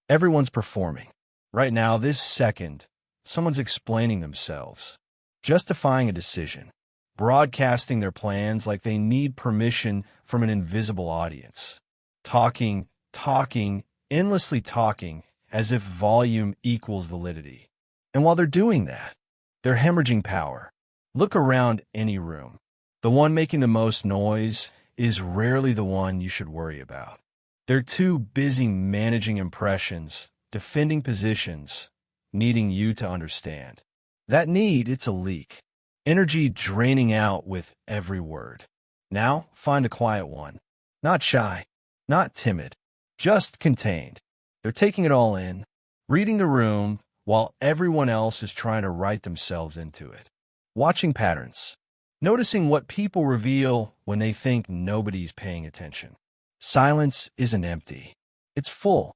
Everyone's performing. Right now, this second, someone's explaining themselves, justifying a decision, broadcasting their plans like they need permission from an invisible audience. Talking, endlessly talking, as if volume equals validity. And while they're doing that, they're hemorrhaging power. Look around any room. The one making the most noise is rarely the one you should worry about. They're too busy managing impressions, defending positions, needing you to understand. That need, it's a leak. Energy draining out with every word. Now, find a quiet one. Not shy, not timid, just contained. They're taking it all in, reading the room while everyone else is trying to write themselves into it. Watching patterns. Noticing what people reveal when they think nobody's paying attention. Silence isn't empty. It's full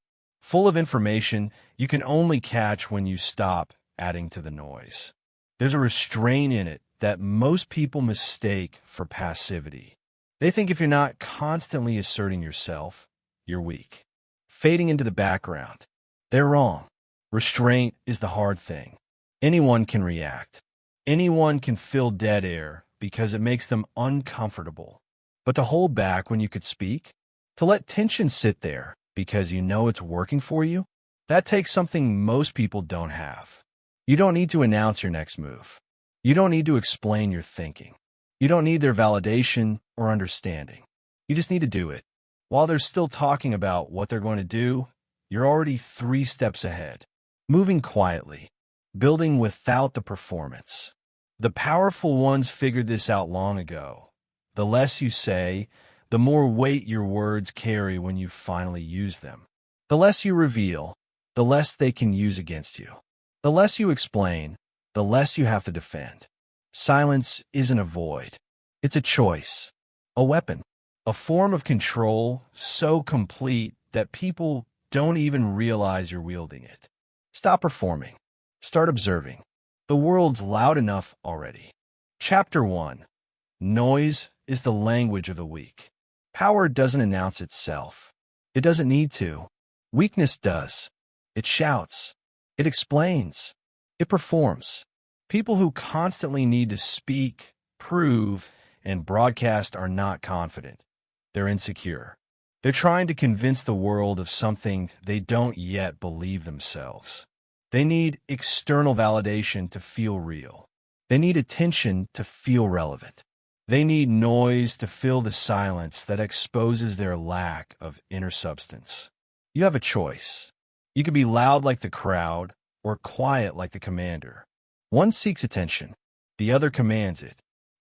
of information you can only catch when you stop adding to the noise. There's a restraint in it that most people mistake for passivity. They think if you're not constantly asserting yourself, you're weak, fading into the background. They're wrong. Restraint is the hard thing. Anyone can react. Anyone can fill dead air because it makes them uncomfortable. But to hold back when you could speak, to let tension sit there because you know it's working for you, that takes something most people don't have. You don't need to announce your next move. You don't need to explain your thinking. You don't need their validation or understanding. You just need to do it. While they're still talking about what they're going to do, you're already 3 steps ahead. Moving quietly, building without the performance. The powerful ones figured this out long ago. The less you say, the more weight your words carry when you finally use them. The less you reveal, the less they can use against you. The less you explain, the less you have to defend. Silence isn't a void. It's a choice, a weapon, a form of control so complete that people don't even realize you're wielding it. Stop performing. Start observing. The world's loud enough already. Chapter 1. Noise is the language of the weak. Power doesn't announce itself. It doesn't need to. Weakness does. It shouts. It explains. It performs. People who constantly need to speak, prove, and broadcast are not confident. They're insecure. They're trying to convince the world of something they don't yet believe themselves. They need external validation to feel real. They need attention to feel relevant. They need noise to fill the silence that exposes their lack of inner substance. You have a choice. You can be loud like the crowd or quiet like the commander. One seeks attention. The other commands it.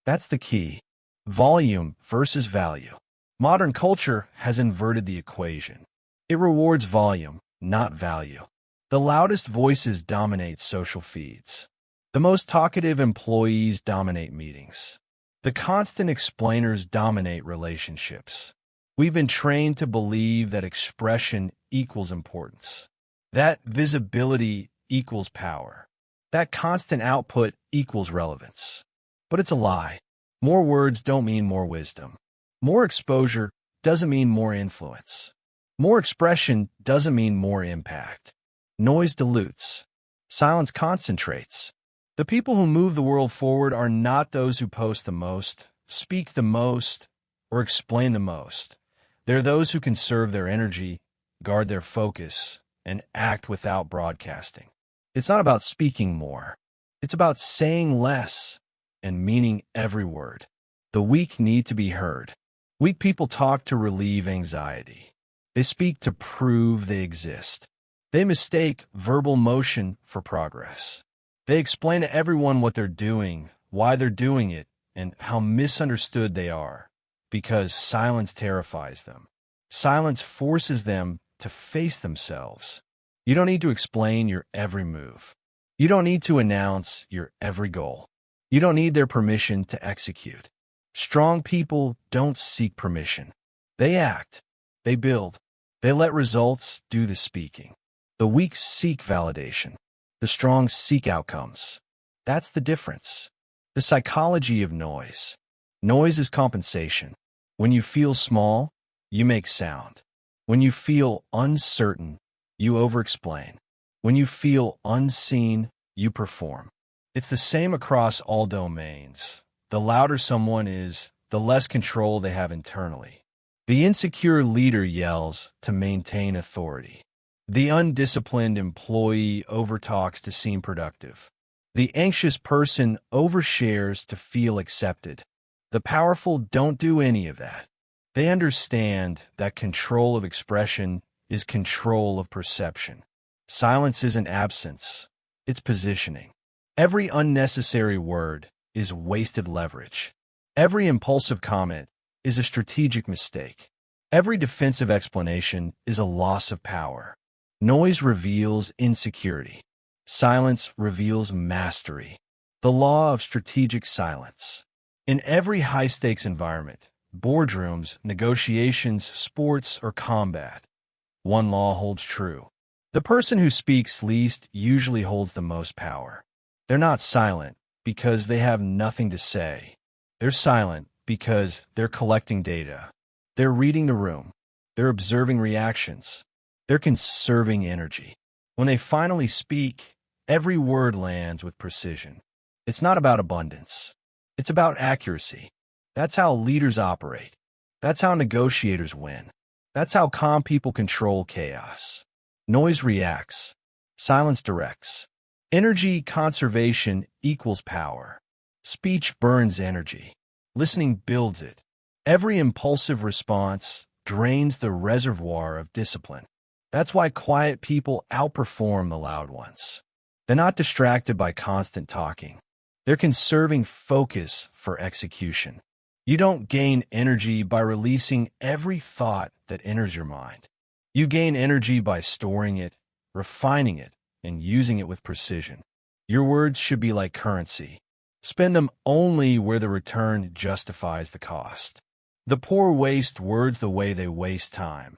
That's the key. Volume versus value. Modern culture has inverted the equation. It rewards volume, not value. The loudest voices dominate social feeds. The most talkative employees dominate meetings. The constant explainers dominate relationships. We've been trained to believe that expression equals importance, that visibility equals power, that constant output equals relevance. But it's a lie. More words don't mean more wisdom. More exposure doesn't mean more influence. More expression doesn't mean more impact. Noise dilutes. Silence concentrates. The people who move the world forward are not those who post the most, speak the most, or explain the most. They're those who conserve their energy, guard their focus, and act without broadcasting. It's not about speaking more. It's about saying less and meaning every word. The weak need to be heard. Weak people talk to relieve anxiety. They speak to prove they exist. They mistake verbal motion for progress. They explain to everyone what they're doing, why they're doing it, and how misunderstood they are, because silence terrifies them. Silence forces them to face themselves. You don't need to explain your every move. You don't need to announce your every goal. You don't need their permission to execute. Strong people don't seek permission. They act. They build. They let results do the speaking. The weak seek validation. The strong seek outcomes. That's the difference. The psychology of noise. Noise is compensation. When you feel small, you make sound. When you feel uncertain, you over-explain. When you feel unseen, you perform. It's the same across all domains. The louder someone is, the less control they have internally. The insecure leader yells to maintain authority. The undisciplined employee overtalks to seem productive. The anxious person overshares to feel accepted. The powerful don't do any of that. They understand that control of expression is control of perception. Silence isn't absence, it's positioning. Every unnecessary word is wasted leverage. Every impulsive comment is a strategic mistake. Every defensive explanation is a loss of power. Noise reveals insecurity. Silence reveals mastery. The law of strategic silence. In every high-stakes environment, boardrooms, negotiations, sports, or combat, one law holds true. The person who speaks least usually holds the most power. They're not silent because they have nothing to say. They're silent because they're collecting data. They're reading the room. They're observing reactions. They're conserving energy. When they finally speak, every word lands with precision. It's not about abundance. It's about accuracy. That's how leaders operate. That's how negotiators win. That's how calm people control chaos. Noise reacts. Silence directs. Energy conservation equals power. Speech burns energy. Listening builds it. Every impulsive response drains the reservoir of discipline. That's why quiet people outperform the loud ones. They're not distracted by constant talking. They're conserving focus for execution. You don't gain energy by releasing every thought that enters your mind. You gain energy by storing it, refining it, and using it with precision. Your words should be like currency. Spend them only where the return justifies the cost. The poor waste words the way they waste time.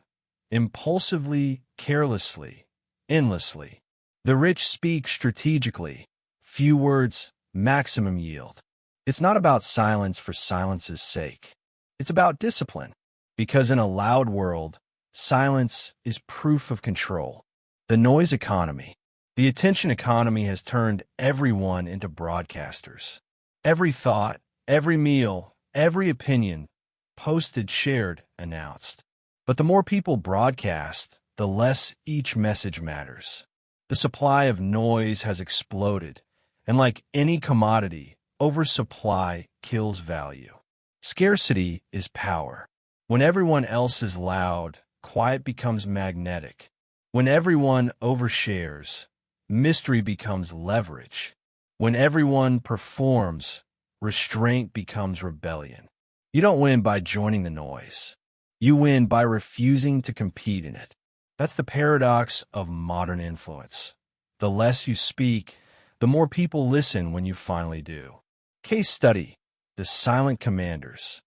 Impulsively, carelessly, endlessly. The rich speak strategically. Few words, maximum yield. It's not about silence for silence's sake. It's about discipline. Because in a loud world, silence is proof of control. The noise economy. The attention economy has turned everyone into broadcasters. Every thought, every meal, every opinion, posted, shared, announced. But the more people broadcast, the less each message matters. The supply of noise has exploded, and like any commodity, oversupply kills value. Scarcity is power. When everyone else is loud, quiet becomes magnetic. When everyone overshares, mystery becomes leverage. When everyone performs, restraint becomes rebellion. You don't win by joining the noise. You win by refusing to compete in it. That's the paradox of modern influence. The less you speak, the more people listen when you finally do. Case study: the silent commanders.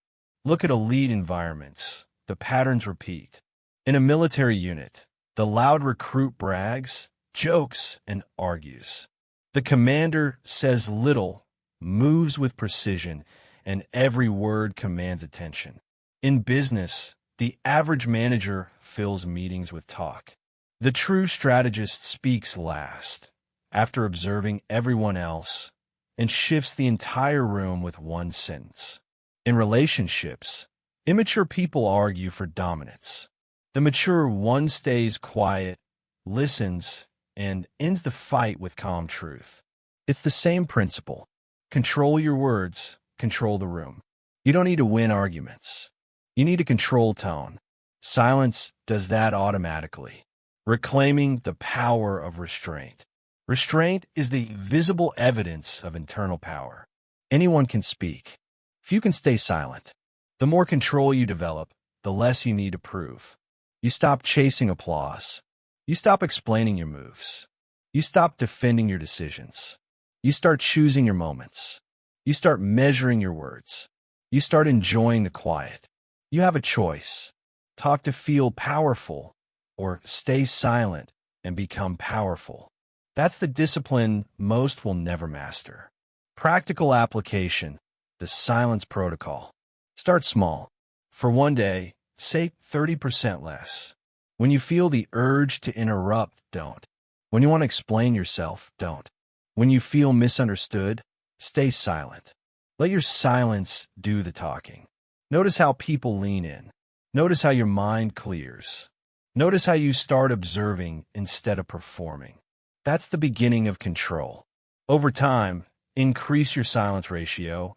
Look at elite environments. The patterns repeat. In a military unit, the loud recruit brags, jokes, and argues. The commander says little, moves with precision, and every word commands attention. In business, the average manager fills meetings with talk. The true strategist speaks last, after observing everyone else, and shifts the entire room with one sentence. In relationships, immature people argue for dominance. The mature one stays quiet, listens, and ends the fight with calm truth. It's the same principle. Control your words, control the room. You don't need to win arguments. You need to control tone. Silence does that automatically, reclaiming the power of restraint. Restraint is the visible evidence of internal power. Anyone can speak. Few can stay silent. The more control you develop, the less you need to prove. You stop chasing applause. You stop explaining your moves. You stop defending your decisions. You start choosing your moments. You start measuring your words. You start enjoying the quiet. You have a choice. Talk to feel powerful, or stay silent and become powerful. That's the discipline most will never master. Practical application: the silence protocol. Start small. For one day, say 30% less. When you feel the urge to interrupt, don't. When you want to explain yourself, don't. When you feel misunderstood, stay silent. Let your silence do the talking. Notice how people lean in. Notice how your mind clears. Notice how you start observing instead of performing. That's the beginning of control. Over time, increase your silence ratio.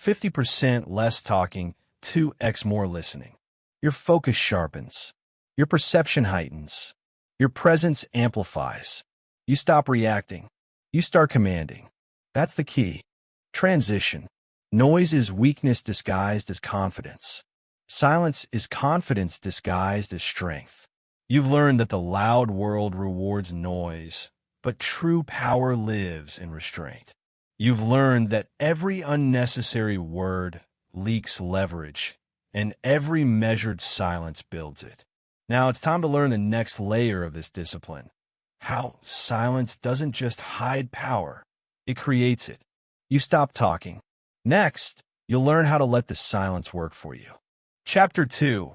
50% less talking, 2x more listening. Your focus sharpens. Your perception heightens. Your presence amplifies. You stop reacting. You start commanding. That's the key. Transition. Noise is weakness disguised as confidence. Silence is confidence disguised as strength. You've learned that the loud world rewards noise, but true power lives in restraint. You've learned that every unnecessary word leaks leverage, and every measured silence builds it. Now it's time to learn the next layer of this discipline. How silence doesn't just hide power, it creates it. You stop talking. Next, you'll learn how to let the silence work for you. Chapter 2.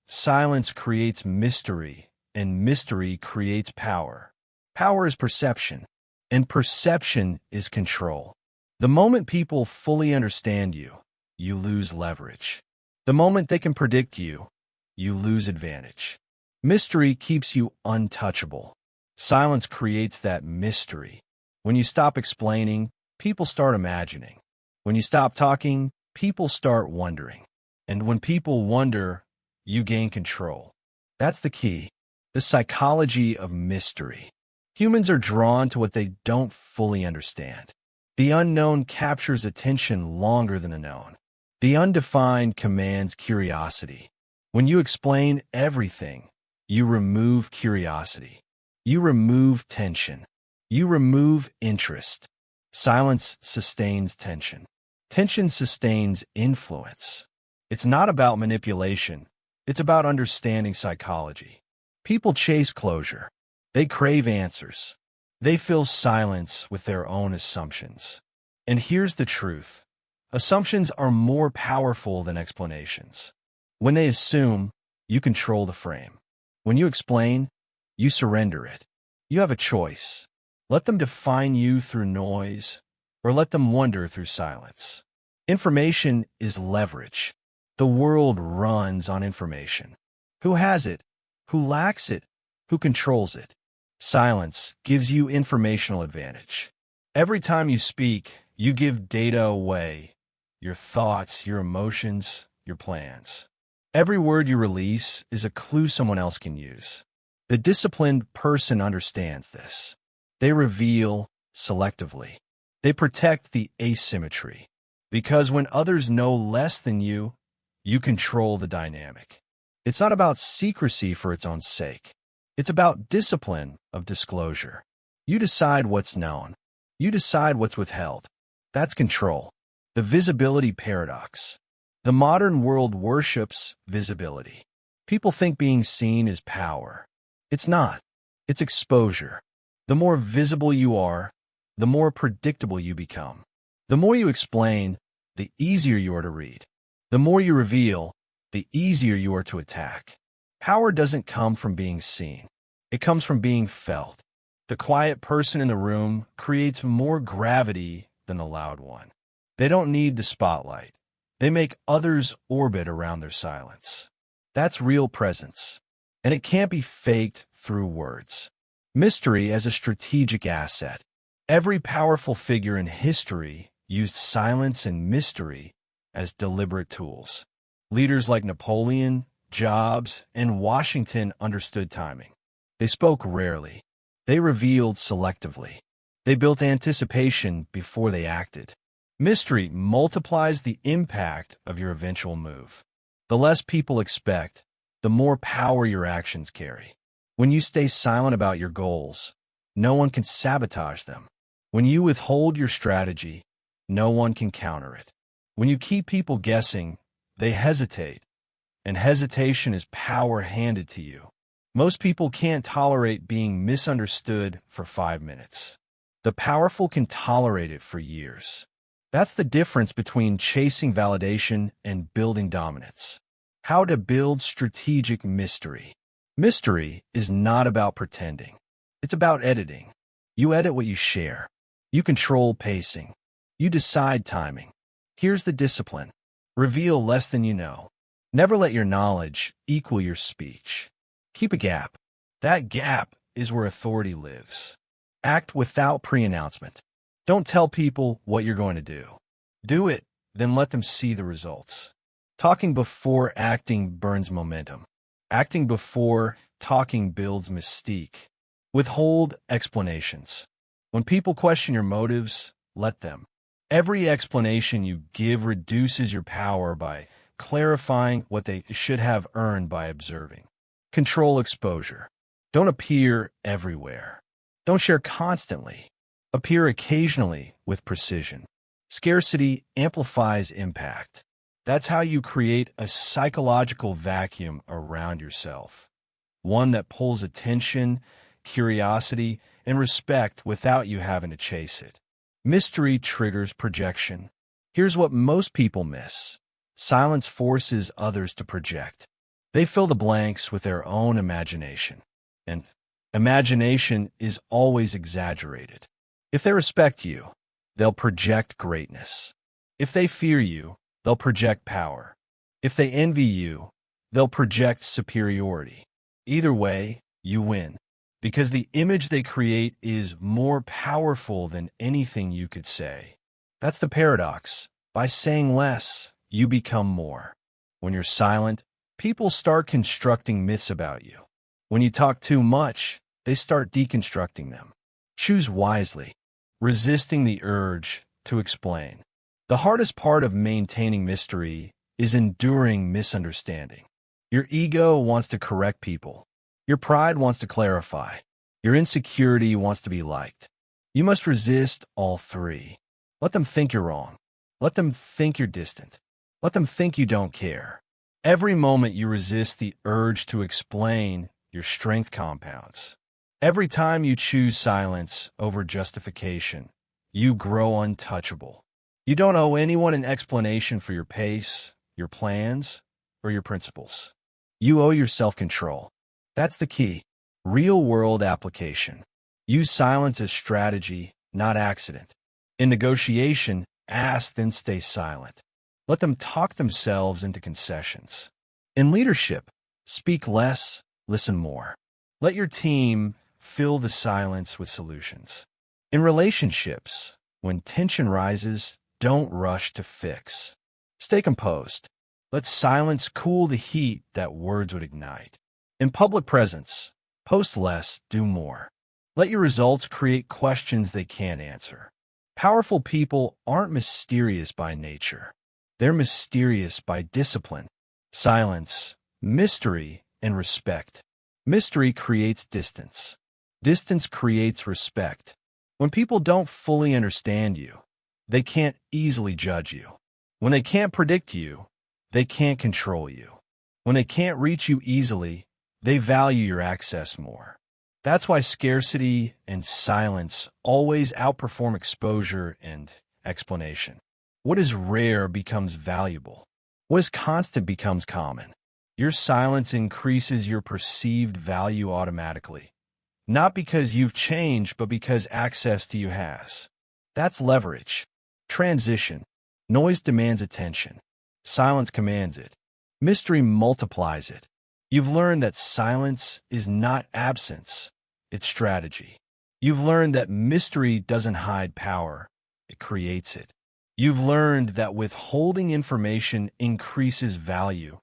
Silence creates mystery, and mystery creates power. Power is perception, and perception is control. The moment people fully understand you, you lose leverage. The moment they can predict you, you lose advantage. Mystery keeps you untouchable. Silence creates that mystery. When you stop explaining, people start imagining. When you stop talking, people start wondering. And when people wonder, you gain control. That's the key. The psychology of mystery. Humans are drawn to what they don't fully understand. The unknown captures attention longer than the known. The undefined commands curiosity. When you explain everything, you remove curiosity. You remove tension. You remove interest. Silence sustains tension. Tension sustains influence. It's not about manipulation. It's about understanding psychology. People chase closure. They crave answers. They fill silence with their own assumptions. And here's the truth. Assumptions are more powerful than explanations. When they assume, you control the frame. When you explain, you surrender it. You have a choice. Let them define you through noise, or let them wonder through silence. Information is leverage. The world runs on information. Who has it? Who lacks it? Who controls it? Silence gives you informational advantage. Every time you speak, you give data away. Your thoughts, your emotions, your plans. Every word you release is a clue someone else can use. The disciplined person understands this. They reveal selectively. They protect the asymmetry. Because when others know less than you control the dynamic. It's not about secrecy for its own sake. It's about discipline of disclosure. You decide what's known. You decide what's withheld. That's control. The visibility paradox. The modern world worships visibility. People think being seen is power. It's not. It's exposure. The more visible you are, the more predictable you become. The more you explain, the easier you are to read. The more you reveal, the easier you are to attack. Power doesn't come from being seen. It comes from being felt. The quiet person in the room creates more gravity than the loud one. They don't need the spotlight. They make others orbit around their silence. That's real presence. And it can't be faked through words. Mystery as a strategic asset. Every powerful figure in history used silence and mystery as deliberate tools. Leaders like Napoleon, Jobs, and Washington understood timing. They spoke rarely. They revealed selectively. They built anticipation before they acted. Mystery multiplies the impact of your eventual move. The less people expect, the more power your actions carry. When you stay silent about your goals, no one can sabotage them. When you withhold your strategy, no one can counter it. When you keep people guessing, they hesitate, and hesitation is power handed to you. Most people can't tolerate being misunderstood for 5 minutes. The powerful can tolerate it for years. That's the difference between chasing validation and building dominance. How to build strategic mystery. Mystery is not about pretending. It's about editing. You edit what you share. You control pacing. You decide timing. Here's the discipline. Reveal less than you know. Never let your knowledge equal your speech. Keep a gap. That gap is where authority lives. Act without pre-announcement. Don't tell people what you're going to do. Do it, then let them see the results. Talking before acting burns momentum. Acting before talking builds mystique. Withhold explanations. When people question your motives, let them. Every explanation you give reduces your power by clarifying what they should have earned by observing. Control exposure. Don't appear everywhere. Don't share constantly. Appear occasionally with precision. Scarcity amplifies impact. That's how you create a psychological vacuum around yourself. One that pulls attention, curiosity, and respect without you having to chase it. Mystery triggers projection. Here's what most people miss. Silence forces others to project. They fill the blanks with their own imagination. And imagination is always exaggerated. If they respect you, they'll project greatness. If they fear you, they'll project power. If they envy you, they'll project superiority. Either way, you win. Because the image they create is more powerful than anything you could say. That's the paradox. By saying less, you become more. When you're silent, people start constructing myths about you. When you talk too much, they start deconstructing them. Choose wisely, resisting the urge to explain. The hardest part of maintaining mystery is enduring misunderstanding. Your ego wants to correct people. Your pride wants to clarify. Your insecurity wants to be liked. You must resist all three. Let them think you're wrong. Let them think you're distant. Let them think you don't care. Every moment you resist the urge to explain, your strength compounds. Every time you choose silence over justification, you grow untouchable. You don't owe anyone an explanation for your pace, your plans, or your principles. You owe yourself control. That's the key. Real-world application. Use silence as strategy, not accident. In negotiation, ask, then stay silent. Let them talk themselves into concessions. In leadership, speak less, listen more. Let your team fill the silence with solutions. In relationships, when tension rises, don't rush to fix. Stay composed. Let silence cool the heat that words would ignite. In public presence, post less, do more. Let your results create questions they can't answer. Powerful people aren't mysterious by nature. They're mysterious by discipline, silence, mystery, and respect. Mystery creates distance. Distance creates respect. When people don't fully understand you, they can't easily judge you. When they can't predict you, they can't control you. When they can't reach you easily, they value your access more. That's why scarcity and silence always outperform exposure and explanation. What is rare becomes valuable. What is constant becomes common. Your silence increases your perceived value automatically. Not because you've changed, but because access to you has. That's leverage. Transition. Noise demands attention. Silence commands it. Mystery multiplies it. You've learned that silence is not absence, it's strategy. You've learned that mystery doesn't hide power, it creates it. You've learned that withholding information increases value,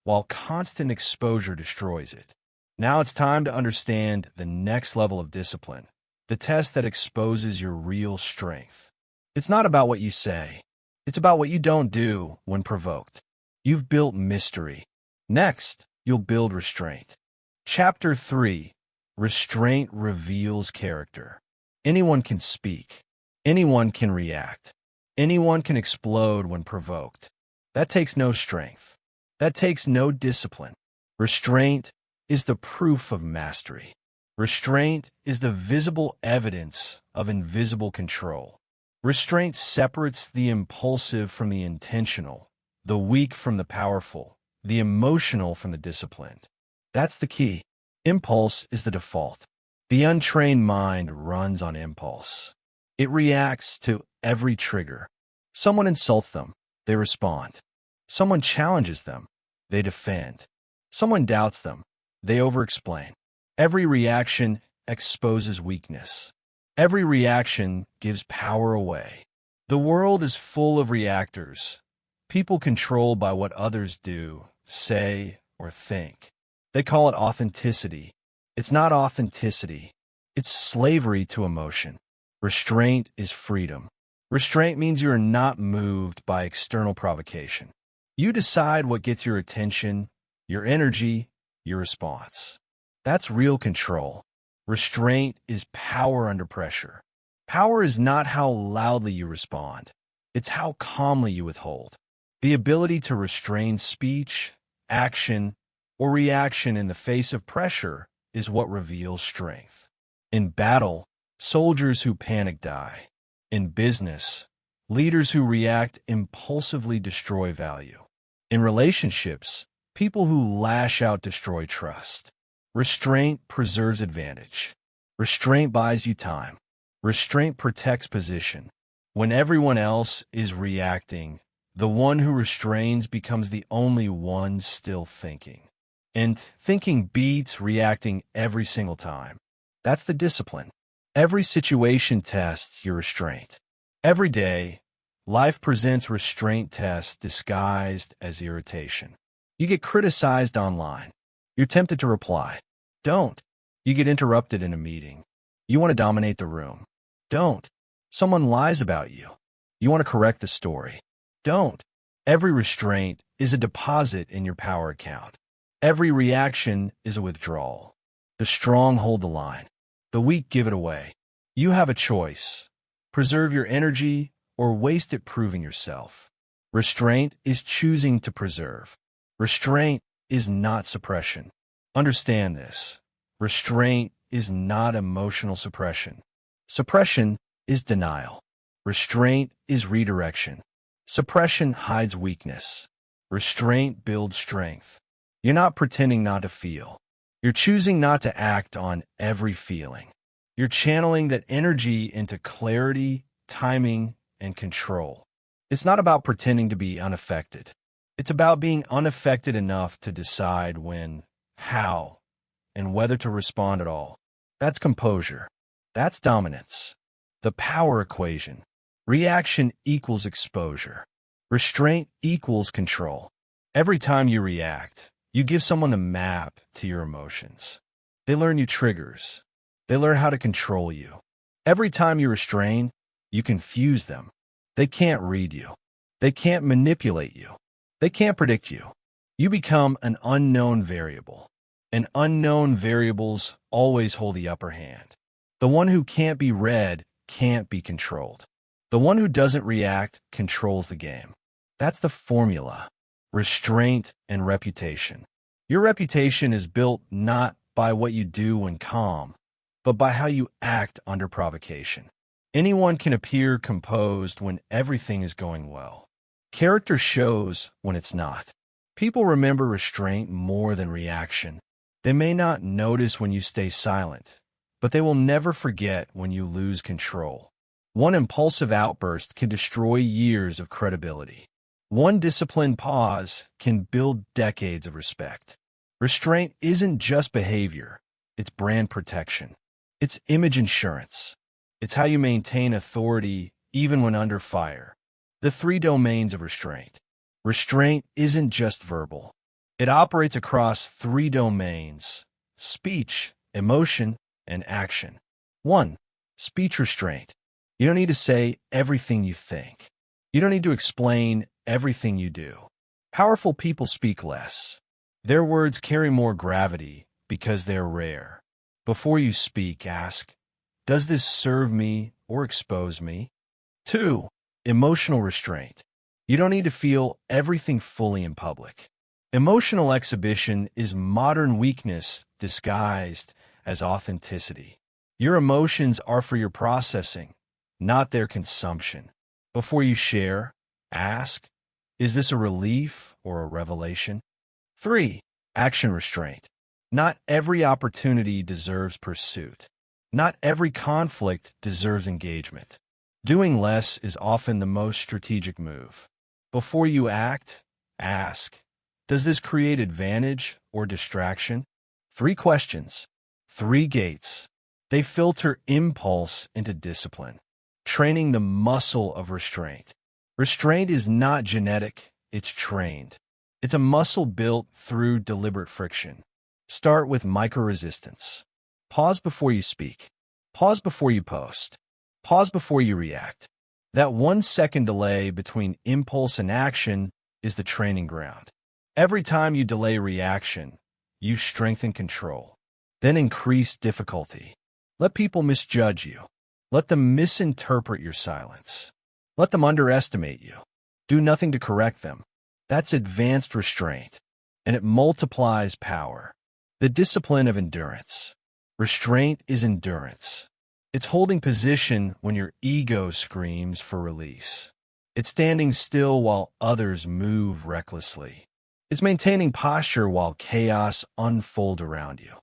while constant exposure destroys it. Now it's time to understand the next level of discipline, the test that exposes your real strength. It's not about what you say. It's about what you don't do when provoked. You've built mystery. Next, you'll build restraint. Chapter 3. Restraint reveals character. Anyone can speak. Anyone can react. Anyone can explode when provoked. That takes no strength. That takes no discipline. Restraint is the proof of mastery. Restraint is the visible evidence of invisible control. Restraint separates the impulsive from the intentional, the weak from the powerful, the emotional from the disciplined. That's the key. Impulse is the default. The untrained mind runs on impulse. It reacts to every trigger. Someone insults them, they respond. Someone challenges them, they defend. Someone doubts them, they over-explain. Every reaction exposes weakness. Every reaction gives power away. The world is full of reactors, people controlled by what others do, say, or think. They call it authenticity. It's not authenticity. It's slavery to emotion. Restraint is freedom. Restraint means you are not moved by external provocation. You decide what gets your attention, your energy, your response. That's real control. Restraint is power under pressure. Power is not how loudly you respond. It's how calmly you withhold. The ability to restrain speech, action, or reaction in the face of pressure is what reveals strength. In battle, soldiers who panic die. In business, leaders who react impulsively destroy value. In relationships, people who lash out destroy trust. Restraint preserves advantage. Restraint buys you time. Restraint protects position. When everyone else is reacting, the one who restrains becomes the only one still thinking. And thinking beats reacting every single time. That's the discipline. Every situation tests your restraint. Every day, life presents restraint tests disguised as irritation. You get criticized online. You're tempted to reply. Don't. You get interrupted in a meeting. You want to dominate the room. Don't. Someone lies about you. You want to correct the story. Don't. Every restraint is a deposit in your power account. Every reaction is a withdrawal. The strong hold the line. The weak give it away. You have a choice. Preserve your energy or waste it proving yourself. Restraint is choosing to preserve. Restraint is not suppression. Understand this. Restraint is not emotional suppression. Suppression is denial. Restraint is redirection. Suppression hides weakness. Restraint builds strength. You're not pretending not to feel. You're choosing not to act on every feeling. You're channeling that energy into clarity, timing, and control. It's not about pretending to be unaffected. It's about being unaffected enough to decide when, how, and whether to respond at all. That's composure. That's dominance. The power equation. Reaction equals exposure. Restraint equals control. Every time you react, you give someone a map to your emotions. They learn your triggers. They learn how to control you. Every time you restrain, you confuse them. They can't read you. They can't manipulate you. They can't predict you. You become an unknown variable. And unknown variables always hold the upper hand. The one who can't be read can't be controlled. The one who doesn't react controls the game. That's the formula. Restraint and reputation. Your reputation is built not by what you do when calm, but by how you act under provocation. Anyone can appear composed when everything is going well. Character shows when it's not. People remember restraint more than reaction. They may not notice when you stay silent, but they will never forget when you lose control. One impulsive outburst can destroy years of credibility. One disciplined pause can build decades of respect. Restraint isn't just behavior, it's brand protection. It's image insurance. It's how you maintain authority even when under fire. The 3 domains of restraint. Restraint isn't just verbal. It operates across 3 domains: speech, emotion, and action. 1. Speech restraint. You don't need to say everything you think. You don't need to explain everything you do. Powerful people speak less. Their words carry more gravity because they're rare. Before you speak, ask, does this serve me or expose me? 2. Emotional restraint. You don't need to feel everything fully in public. Emotional exhibition is modern weakness disguised as authenticity. Your emotions are for your processing, not their consumption. Before you share, ask, is this a relief or a revelation? 3. Action restraint. Not every opportunity deserves pursuit. Not every conflict deserves engagement. Doing less is often the most strategic move. Before you act, ask, does this create advantage or distraction? 3 questions, 3 gates. They filter impulse into discipline, training the muscle of restraint. Restraint is not genetic, it's trained. It's a muscle built through deliberate friction. Start with micro-resistance. Pause before you speak. Pause before you post. Pause before you react. That 1-second delay between impulse and action is the training ground. Every time you delay reaction, you strengthen control. Then increase difficulty. Let people misjudge you. Let them misinterpret your silence. Let them underestimate you. Do nothing to correct them. That's advanced restraint, and it multiplies power. The discipline of endurance. Restraint is endurance. It's holding position when your ego screams for release. It's standing still while others move recklessly. It's maintaining posture while chaos unfolds around you.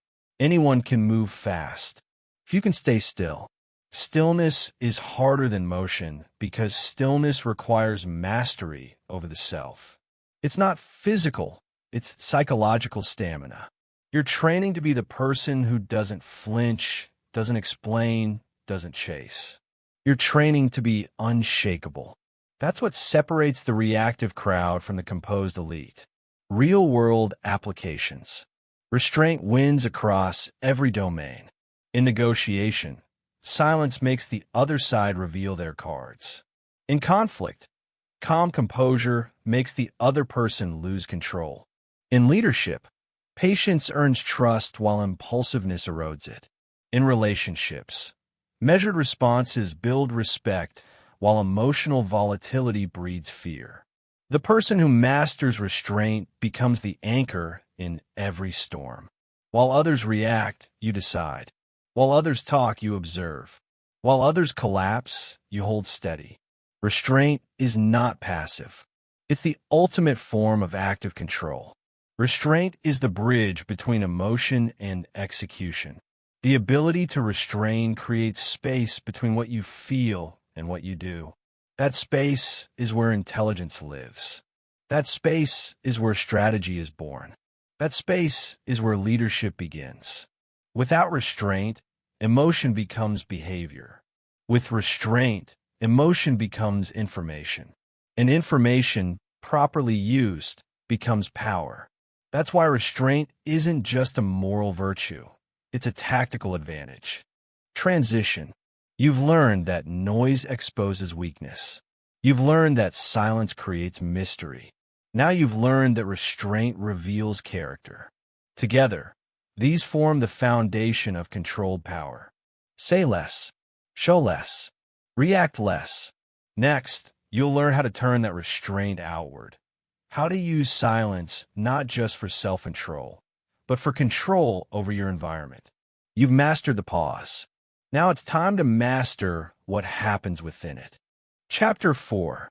Anyone can move fast. If you can stay still. Stillness is harder than motion because stillness requires mastery over the self. It's not physical, it's psychological stamina. You're training to be the person who doesn't flinch, doesn't explain, doesn't chase. You're training to be unshakable. That's what separates the reactive crowd from the composed elite. Real-world applications. Restraint wins across every domain. In negotiation, silence makes the other side reveal their cards. In conflict, calm composure makes the other person lose control. In leadership, patience earns trust while impulsiveness erodes it. In relationships, measured responses build respect while emotional volatility breeds fear. The person who masters restraint becomes the anchor in every storm. While others react, you decide. While others talk, you observe. While others collapse, you hold steady. Restraint is not passive. It's the ultimate form of active control. Restraint is the bridge between emotion and execution. The ability to restrain creates space between what you feel and what you do. That space is where intelligence lives. That space is where strategy is born. That space is where leadership begins. Without restraint, emotion becomes behavior. With restraint, emotion becomes information. And information, properly used, becomes power. That's why restraint isn't just a moral virtue. It's a tactical advantage. Transition. You've learned that noise exposes weakness. You've learned that silence creates mystery. Now you've learned that restraint reveals character. Together, these form the foundation of controlled power. Say less. Show less. React less. Next, you'll learn how to turn that restraint outward. How to use silence not just for self-control, but for control over your environment. You've mastered the pause. Now it's time to master what happens within it. Chapter 4.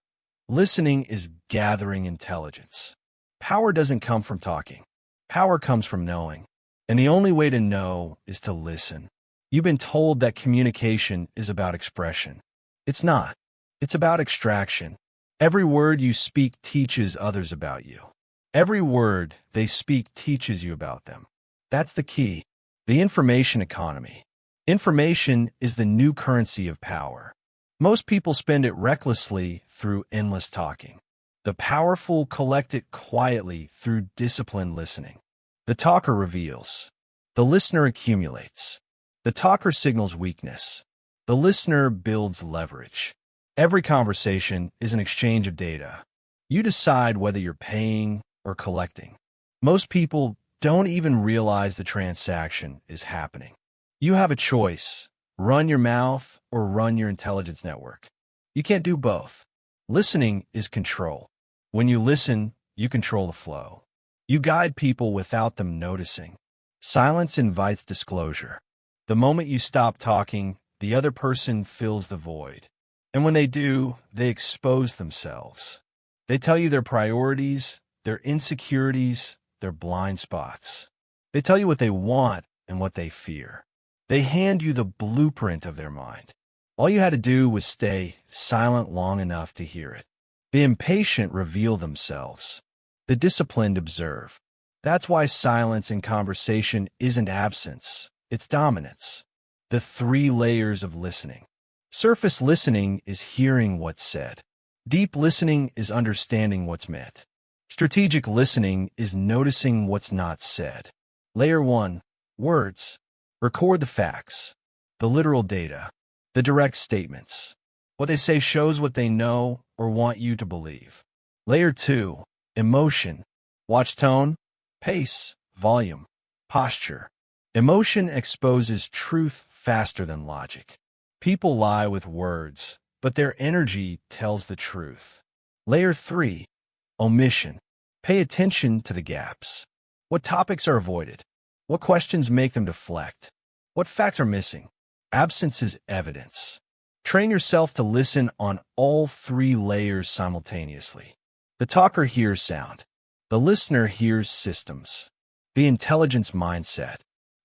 Listening is gathering intelligence. Power doesn't come from talking. Power comes from knowing. And the only way to know is to listen. You've been told that communication is about expression. It's not. It's about extraction. Every word you speak teaches others about you. Every word they speak teaches you about them. That's the key. The information economy. Information is the new currency of power. Most people spend it recklessly through endless talking. The powerful collect it quietly through disciplined listening. The talker reveals. The listener accumulates. The talker signals weakness. The listener builds leverage. Every conversation is an exchange of data. You decide whether you're paying or collecting. Most people don't even realize the transaction is happening. You have a choice. Run your mouth or run your intelligence network. You can't do both. Listening is control. When you listen, you control the flow. You guide people without them noticing. Silence invites disclosure. The moment you stop talking, the other person fills the void. And when they do, they expose themselves. They tell you their priorities, their insecurities, their blind spots. They tell you what they want and what they fear. They hand you the blueprint of their mind. All you had to do was stay silent long enough to hear it. The impatient reveal themselves. The disciplined observe. That's why silence in conversation isn't absence, it's dominance. The 3 layers of listening. Surface listening is hearing what's said. Deep listening is understanding what's meant. Strategic listening is noticing what's not said. Layer 1. Words. Record the facts, the literal data, the direct statements. What they say shows what they know or want you to believe. Layer 2. Emotion. Watch tone, pace, volume, posture. Emotion exposes truth faster than logic. People lie with words, but their energy tells the truth. Layer 3. Omission. Pay attention to the gaps. What topics are avoided? What questions make them deflect? What facts are missing? Absence is evidence. Train yourself to listen on all 3 layers simultaneously. The talker hears sound. The listener hears systems. The intelligence mindset.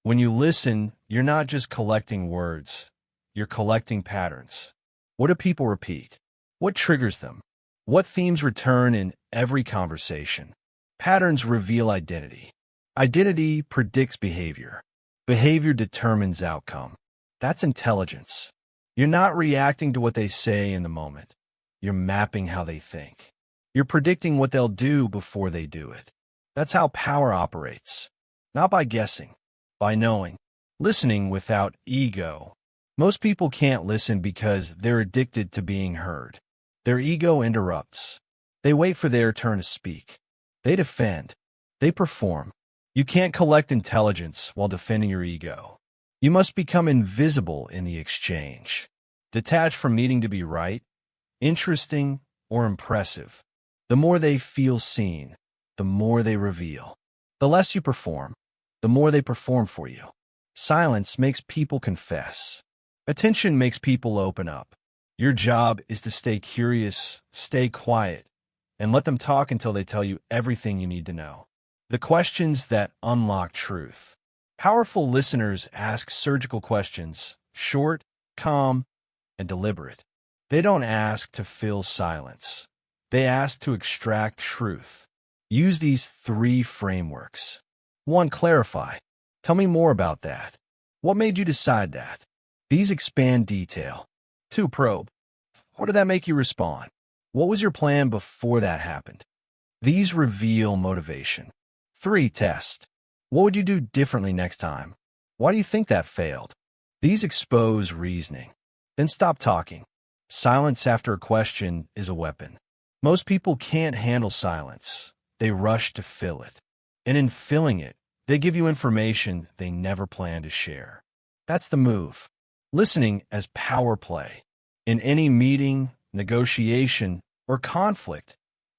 When you listen, you're not just collecting words. You're collecting patterns. What do people repeat? What triggers them? What themes return in every conversation? Patterns reveal identity. Identity predicts behavior. Behavior determines outcome. That's intelligence. You're not reacting to what they say in the moment. You're mapping how they think. You're predicting what they'll do before they do it. That's how power operates. Not by guessing, by knowing. Listening without ego. Most people can't listen because they're addicted to being heard. Their ego interrupts. They wait for their turn to speak. They defend. They perform. You can't collect intelligence while defending your ego. You must become invisible in the exchange. Detached from needing to be right, interesting, or impressive. The more they feel seen, the more they reveal. The less you perform, the more they perform for you. Silence makes people confess. Attention makes people open up. Your job is to stay curious, stay quiet, and let them talk until they tell you everything you need to know. The questions that unlock truth. Powerful listeners ask surgical questions, short, calm, and deliberate. They don't ask to fill silence. They ask to extract truth. Use these 3 frameworks. 1. Clarify. Tell me more about that. What made you decide that? These expand detail. 2. Probe. What did that make you respond? What was your plan before that happened? These reveal motivation. 3. Test. What would you do differently next time? Why do you think that failed? These expose reasoning. Then stop talking. Silence after a question is a weapon. Most people can't handle silence. They rush to fill it. And in filling it, they give you information they never planned to share. That's the move. Listening as power play. In any meeting, negotiation, or conflict,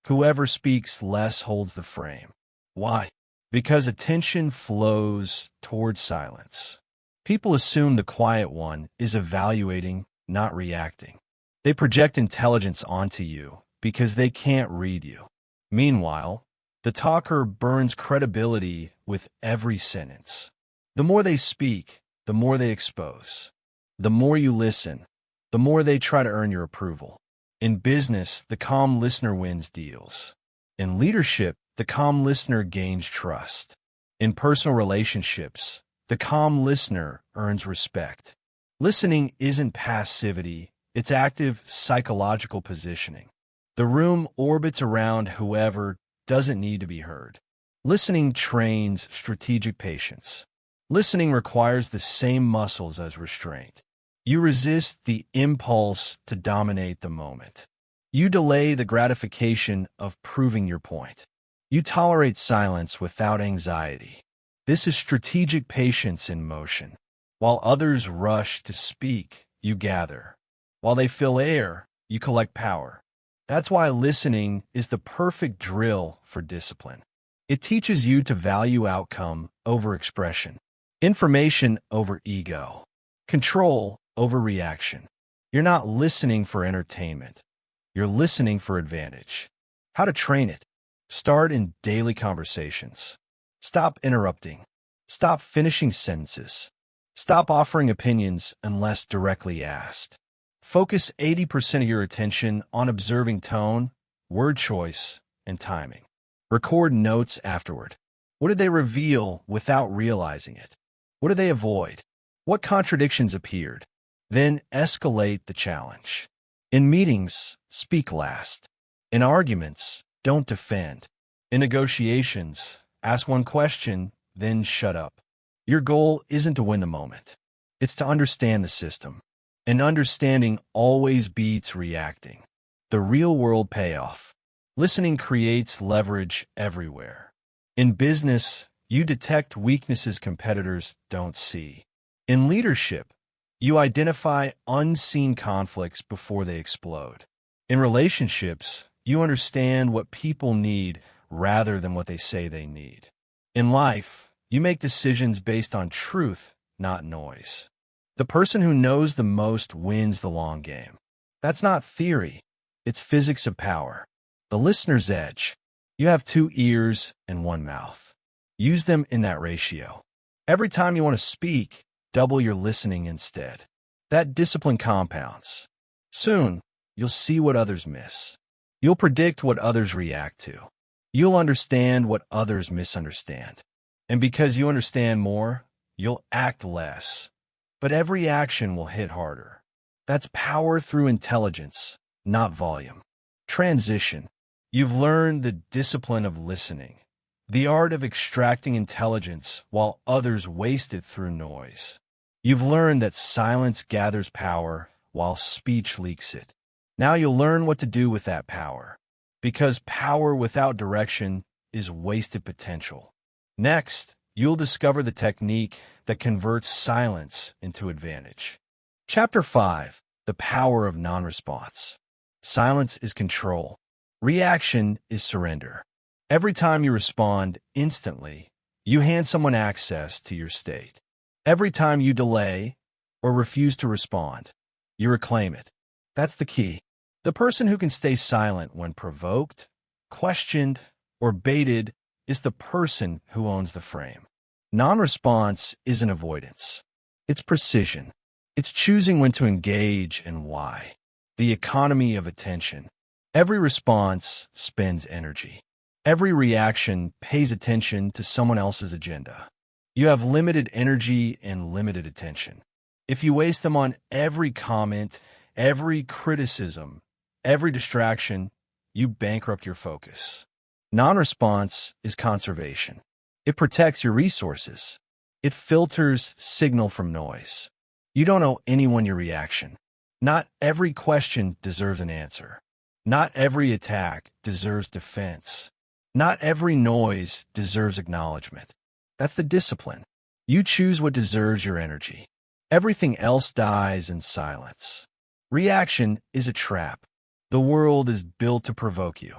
whoever speaks less holds the frame. Why? Because attention flows towards silence. People assume the quiet one is evaluating, not reacting. They project intelligence onto you because they can't read you. Meanwhile, the talker burns credibility with every sentence. The more they speak, the more they expose. The more you listen, the more they try to earn your approval. In business, the calm listener wins deals. In leadership, the calm listener gains trust. In personal relationships, the calm listener earns respect. Listening isn't passivity, it's active psychological positioning. The room orbits around whoever doesn't need to be heard. Listening trains strategic patience. Listening requires the same muscles as restraint. You resist the impulse to dominate the moment. You delay the gratification of proving your point. You tolerate silence without anxiety. This is strategic patience in motion. While others rush to speak, you gather. While they fill air, you collect power. That's why listening is the perfect drill for discipline. It teaches you to value outcome over expression, information over ego, control over reaction. You're not listening for entertainment. You're listening for advantage. How to train it? Start in daily conversations. Stop interrupting. Stop finishing sentences. Stop offering opinions unless directly asked. Focus 80% of your attention on observing tone, word choice, and timing. Record notes afterward. What did they reveal without realizing it? What did they avoid? What contradictions appeared? Then escalate the challenge. In meetings, speak last. In arguments, don't defend. In negotiations, ask one question, then shut up. Your goal isn't to win the moment. It's to understand the system. And understanding always beats reacting. The real-world payoff. Listening creates leverage everywhere. In business, you detect weaknesses competitors don't see. In leadership, you identify unseen conflicts before they explode. In relationships, you understand what people need rather than what they say they need. In life, you make decisions based on truth, not noise. The person who knows the most wins the long game. That's not theory. It's physics of power. The listener's edge. You have 2 ears and 1 mouth. Use them in that ratio. Every time you want to speak, double your listening instead. That discipline compounds. Soon, you'll see what others miss. You'll predict what others react to. You'll understand what others misunderstand. And because you understand more, you'll act less. But every action will hit harder. That's power through intelligence, not volume. Transition. You've learned the discipline of listening, the art of extracting intelligence while others waste it through noise. You've learned that silence gathers power while speech leaks it. Now you'll learn what to do with that power, because power without direction is wasted potential. Next, you'll discover the technique that converts silence into advantage. Chapter 5. The Power of Non-Response. Silence is control. Reaction is surrender. Every time you respond instantly, you hand someone access to your state. Every time you delay or refuse to respond, you reclaim it. That's the key. The person who can stay silent when provoked, questioned, or baited is the person who owns the frame. Non-response isn't avoidance. It's precision. It's choosing when to engage and why. The economy of attention. Every response spends energy. Every reaction pays attention to someone else's agenda. You have limited energy and limited attention. If you waste them on every comment, every criticism, every distraction, you bankrupt your focus. Non-response is conservation. It protects your resources. It filters signal from noise. You don't owe anyone your reaction. Not every question deserves an answer. Not every attack deserves defense. Not every noise deserves acknowledgement. That's the discipline. You choose what deserves your energy. Everything else dies in silence. Reaction is a trap. The world is built to provoke you.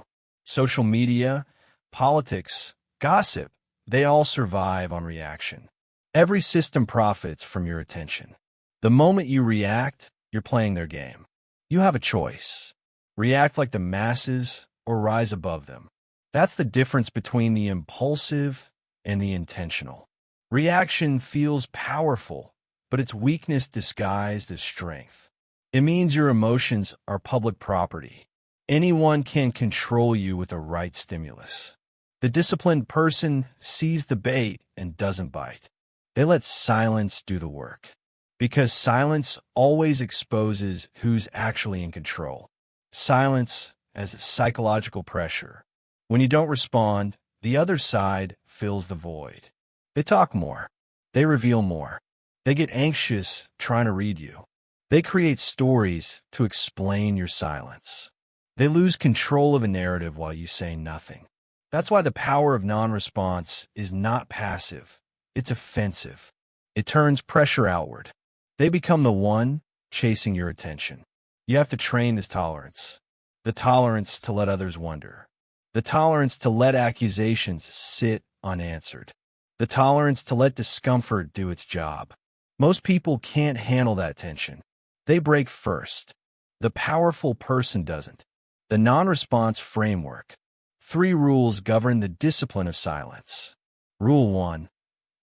Social media, politics, gossip, they all survive on reaction. Every system profits from your attention. The moment you react, you're playing their game. You have a choice. React like the masses or rise above them. That's the difference between the impulsive and the intentional. Reaction feels powerful, but it's weakness disguised as strength. It means your emotions are public property. Anyone can control you with the right stimulus. The disciplined person sees the bait and doesn't bite. They let silence do the work. Because silence always exposes who's actually in control. Silence as psychological pressure. When you don't respond, the other side fills the void. They talk more. They reveal more. They get anxious trying to read you. They create stories to explain your silence. They lose control of a narrative while you say nothing. That's why the power of non-response is not passive. It's offensive. It turns pressure outward. They become the one chasing your attention. You have to train this tolerance. The tolerance to let others wonder. The tolerance to let accusations sit unanswered. The tolerance to let discomfort do its job. Most people can't handle that tension. They break first. The powerful person doesn't. The non-response framework. 3 rules govern the discipline of silence. Rule 1.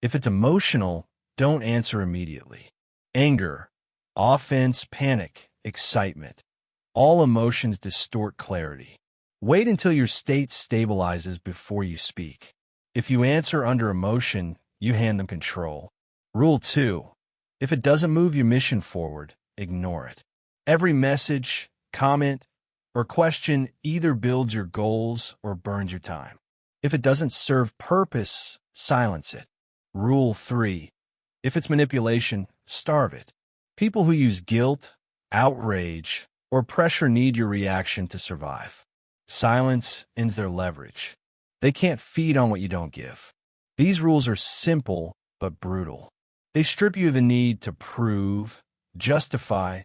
If it's emotional, don't answer immediately. Anger, offense, panic, excitement. All emotions distort clarity. Wait until your state stabilizes before you speak. If you answer under emotion, you hand them control. Rule 2. If it doesn't move your mission forward, ignore it. Every message, comment, or question either builds your goals or burns your time. If it doesn't serve purpose, silence it. Rule 3. If it's manipulation, starve it. People who use guilt, outrage, or pressure need your reaction to survive. Silence ends their leverage. They can't feed on what you don't give. These rules are simple but brutal. They strip you of the need to prove, justify,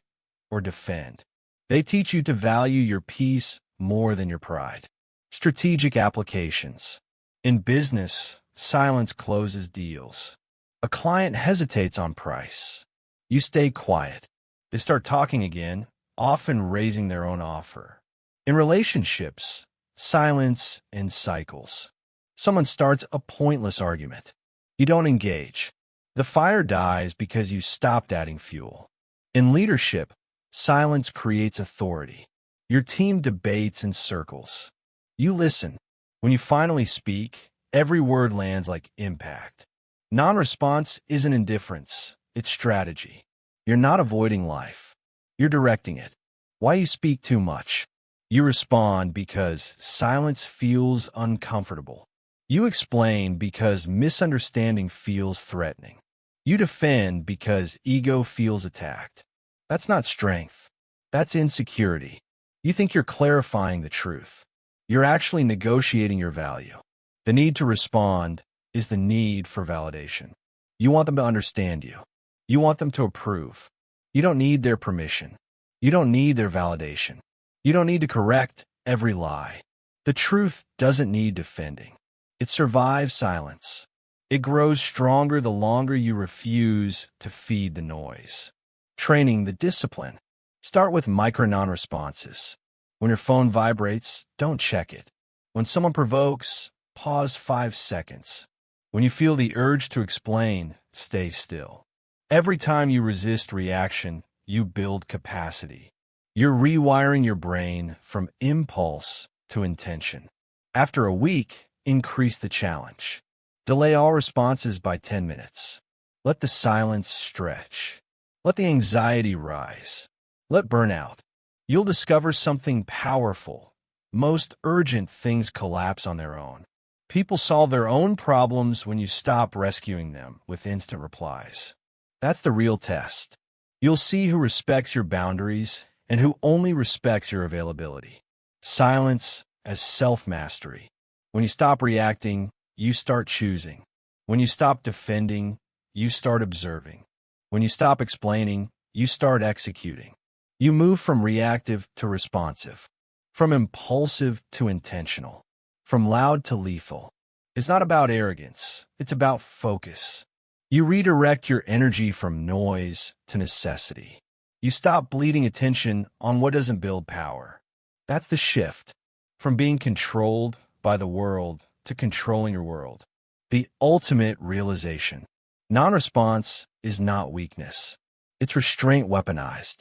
or defend. They teach you to value your peace more than your pride. Strategic applications. In business, silence closes deals. A client hesitates on price. You stay quiet. They start talking again, often raising their own offer. In relationships, silence ends cycles. Someone starts a pointless argument. You don't engage. The fire dies because you stopped adding fuel. In leadership, silence creates authority. Your team debates in circles. You listen. When you finally speak, every word lands like impact. Non-response isn't indifference, it's strategy. You're not avoiding life. You're directing it. Why you speak too much? You respond because silence feels uncomfortable. You explain because misunderstanding feels threatening. You defend because ego feels attacked. That's not strength. That's insecurity. You think you're clarifying the truth. You're actually negotiating your value. The need to respond is the need for validation. You want them to understand you. You want them to approve. You don't need their permission. You don't need their validation. You don't need to correct every lie. The truth doesn't need defending. It survives silence. It grows stronger the longer you refuse to feed the noise. Training the discipline. Start with micro non-responses. When your phone vibrates, don't check it. When someone provokes, pause 5 seconds. When you feel the urge to explain, stay still. Every time you resist reaction, you build capacity. You're rewiring your brain from impulse to intention. After a week, increase the challenge. Delay all responses by 10 minutes. Let the silence stretch. Let the anxiety rise. Let burnout. You'll discover something powerful. Most urgent things collapse on their own. People solve their own problems when you stop rescuing them with instant replies. That's the real test. You'll see who respects your boundaries and who only respects your availability. Silence as self-mastery. When you stop reacting, you start choosing. When you stop defending, you start observing. When you stop explaining, you start executing. You move from reactive to responsive, from impulsive to intentional, from loud to lethal. It's not about arrogance, it's about focus. You redirect your energy from noise to necessity. You stop bleeding attention on what doesn't build power. That's the shift, from being controlled by the world to controlling your world. The ultimate realization. Non-response is not weakness. It's restraint weaponized.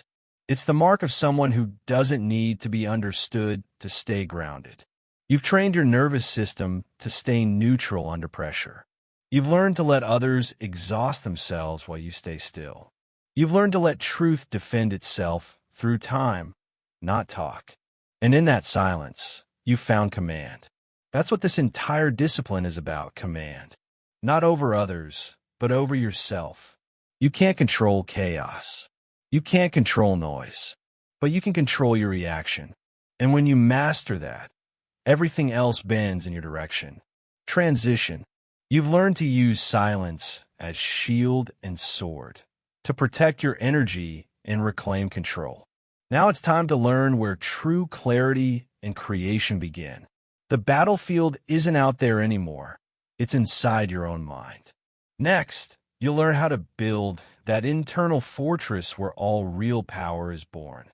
It's the mark of someone who doesn't need to be understood to stay grounded. You've trained your nervous system to stay neutral under pressure. You've learned to let others exhaust themselves while you stay still. You've learned to let truth defend itself through time, not talk. And in that silence, you've found command. That's what this entire discipline is about, command. Not over others, but over yourself. You can't control chaos. You can't control noise, but you can control your reaction. And when you master that, everything else bends in your direction. Transition. You've learned to use silence as shield and sword to protect your energy and reclaim control. Now it's time to learn where true clarity and creation begin. The battlefield isn't out there anymore. It's inside your own mind. Next, you'll learn how to build that internal fortress where all real power is born.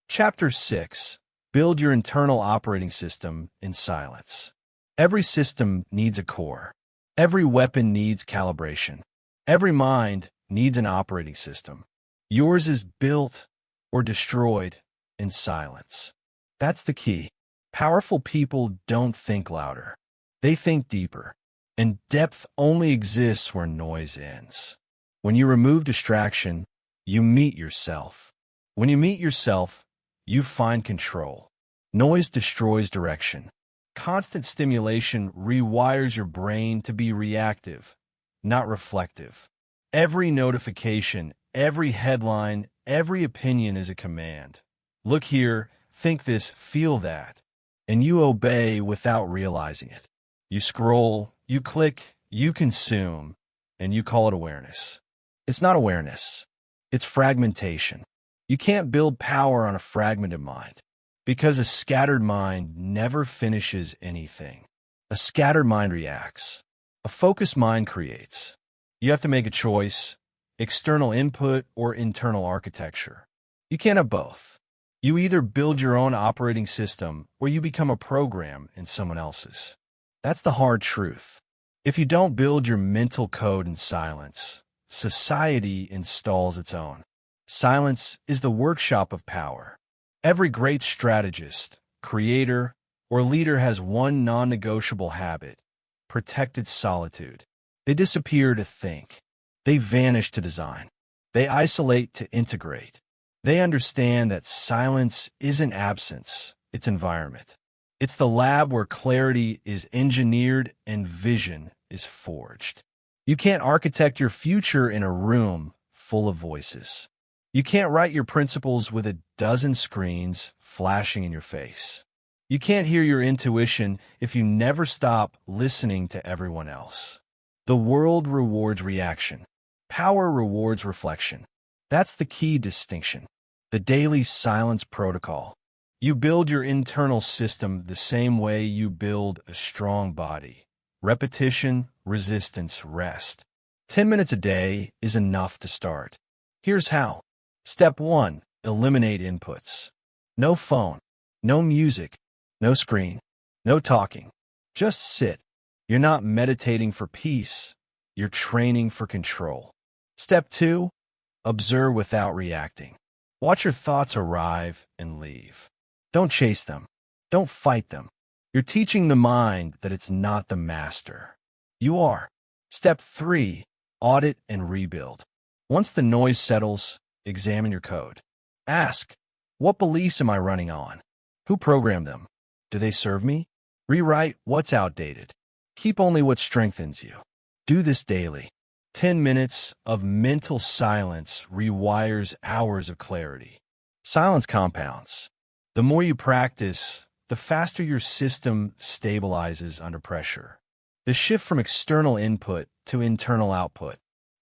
Chapter 6. Build your internal operating system in silence. Every system needs a core. Every weapon needs calibration. Every mind needs an operating system. Yours is built or destroyed in silence. That's the key. Powerful people don't think louder. They think deeper. And depth only exists where noise ends. When you remove distraction, you meet yourself. When you meet yourself, you find control. Noise destroys direction. Constant stimulation rewires your brain to be reactive, not reflective. Every notification, every headline, every opinion is a command. Look here, think this, feel that. And you obey without realizing it. You scroll, you click, you consume, and you call it awareness. It's not awareness. It's fragmentation. You can't build power on a fragmented mind, because a scattered mind never finishes anything. A scattered mind reacts. A focused mind creates. You have to make a choice, external input or internal architecture. You can't have both. You either build your own operating system or you become a program in someone else's. That's the hard truth. If you don't build your mental code in silence, society installs its own. Silence is the workshop of power. Every great strategist, creator, or leader has one non-negotiable habit: protected solitude. They disappear to think. They vanish to design. They isolate to integrate. They understand that silence isn't absence, it's environment. It's the lab where clarity is engineered and vision is forged. You can't architect your future in a room full of voices. You can't write your principles with a dozen screens flashing in your face. You can't hear your intuition if you never stop listening to everyone else. The world rewards reaction. Power rewards reflection. That's the key distinction. The daily silence protocol. You build your internal system the same way you build a strong body. Repetition, resistance, rest. 10 minutes a day is enough to start. Here's how. Step 1. Eliminate inputs. No phone, no music, no screen, no talking. Just sit. You're not meditating for peace. You're training for control. Step 2. Observe without reacting. Watch your thoughts arrive and leave. Don't chase them. Don't fight them. You're teaching the mind that it's not the master. You are. Step 3. Audit and rebuild. Once the noise settles, examine your code. Ask, what beliefs am I running on? Who programmed them? Do they serve me? Rewrite what's outdated. Keep only what strengthens you. Do this daily. 10 minutes of mental silence rewires hours of clarity. Silence compounds. The more you practice, the faster your system stabilizes under pressure. The shift from external input to internal output.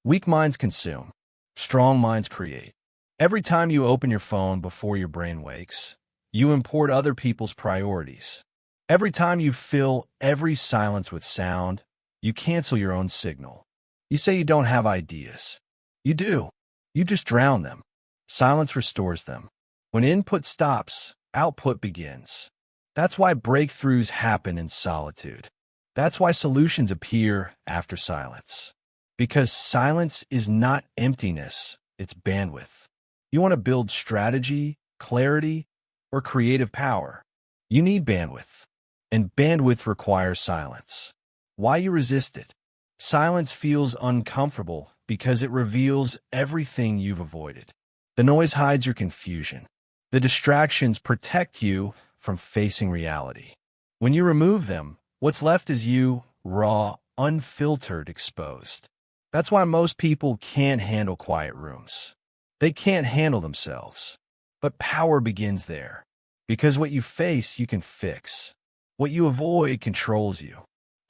Weak minds consume. Strong minds create. Every time you open your phone before your brain wakes, you import other people's priorities. Every time you fill every silence with sound, you cancel your own signal. You say you don't have ideas. You do. You just drown them. Silence restores them. When input stops, output begins. That's why breakthroughs happen in solitude. That's why solutions appear after silence. Because silence is not emptiness, it's bandwidth. You want to build strategy, clarity, or creative power. You need bandwidth. And bandwidth requires silence. Why you resist it? Silence feels uncomfortable because it reveals everything you've avoided. The noise hides your confusion. The distractions protect you from facing reality. When you remove them, what's left is you, raw, unfiltered, exposed. That's why most people can't handle quiet rooms. They can't handle themselves. But power begins there. Because what you face, you can fix. What you avoid controls you.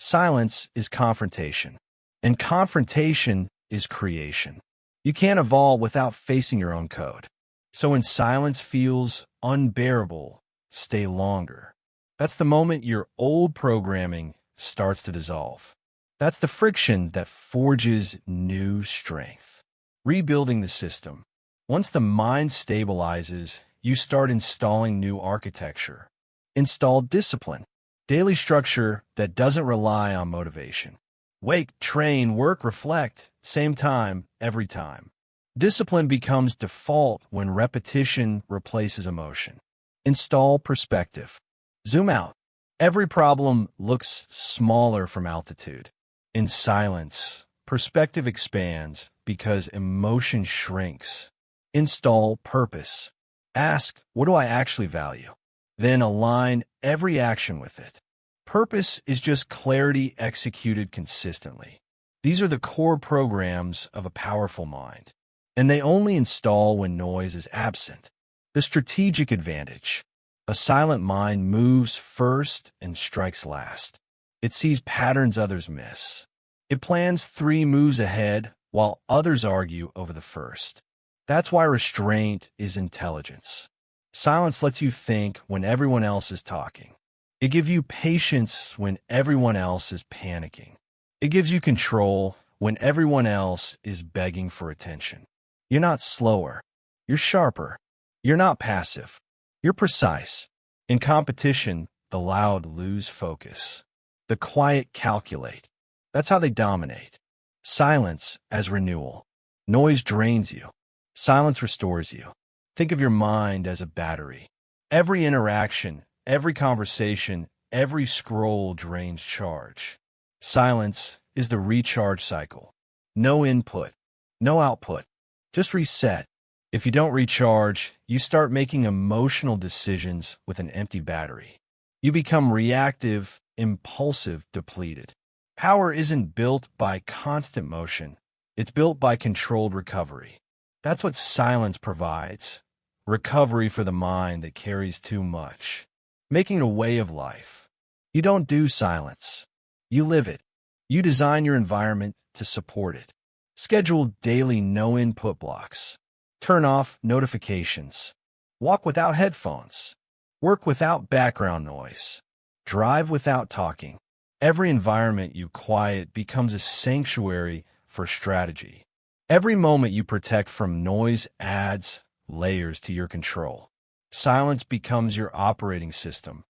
Silence is confrontation. And confrontation is creation. You can't evolve without facing your own code. So when silence feels unbearable, stay longer. That's the moment your old programming starts to dissolve. That's the friction that forges new strength. Rebuilding the system. Once the mind stabilizes, you start installing new architecture. Install discipline. Daily structure that doesn't rely on motivation. Wake, train, work, reflect, same time, every time. Discipline becomes default when repetition replaces emotion. Install perspective. Zoom out. Every problem looks smaller from altitude. In silence, perspective expands because emotion shrinks. Install purpose. Ask, what do I actually value? Then align every action with it. Purpose is just clarity executed consistently. These are the core programs of a powerful mind, and they only install when noise is absent. The strategic advantage. A silent mind moves first and strikes last. It sees patterns others miss. It plans 3 moves ahead while others argue over the first. That's why restraint is intelligence. Silence lets you think when everyone else is talking. It gives you patience when everyone else is panicking. It gives you control when everyone else is begging for attention. You're not slower. You're sharper. You're not passive. You're precise. In competition, the loud lose focus. The quiet calculate. That's how they dominate. Silence as renewal. Noise drains you. Silence restores you. Think of your mind as a battery. Every interaction, every conversation, every scroll drains charge. Silence is the recharge cycle. No input, no output. Just reset. If you don't recharge, you start making emotional decisions with an empty battery. You become reactive, impulsive, depleted. Power isn't built by constant motion. It's built by controlled recovery. That's what silence provides. Recovery for the mind that carries too much. Making it a way of life. You don't do silence. You live it. You design your environment to support it. Schedule daily no-input blocks. Turn off notifications. Walk without headphones. Work without background noise. Drive without talking. Every environment you quiet becomes a sanctuary for strategy. Every moment you protect from noise adds layers to your control. Silence becomes your operating system.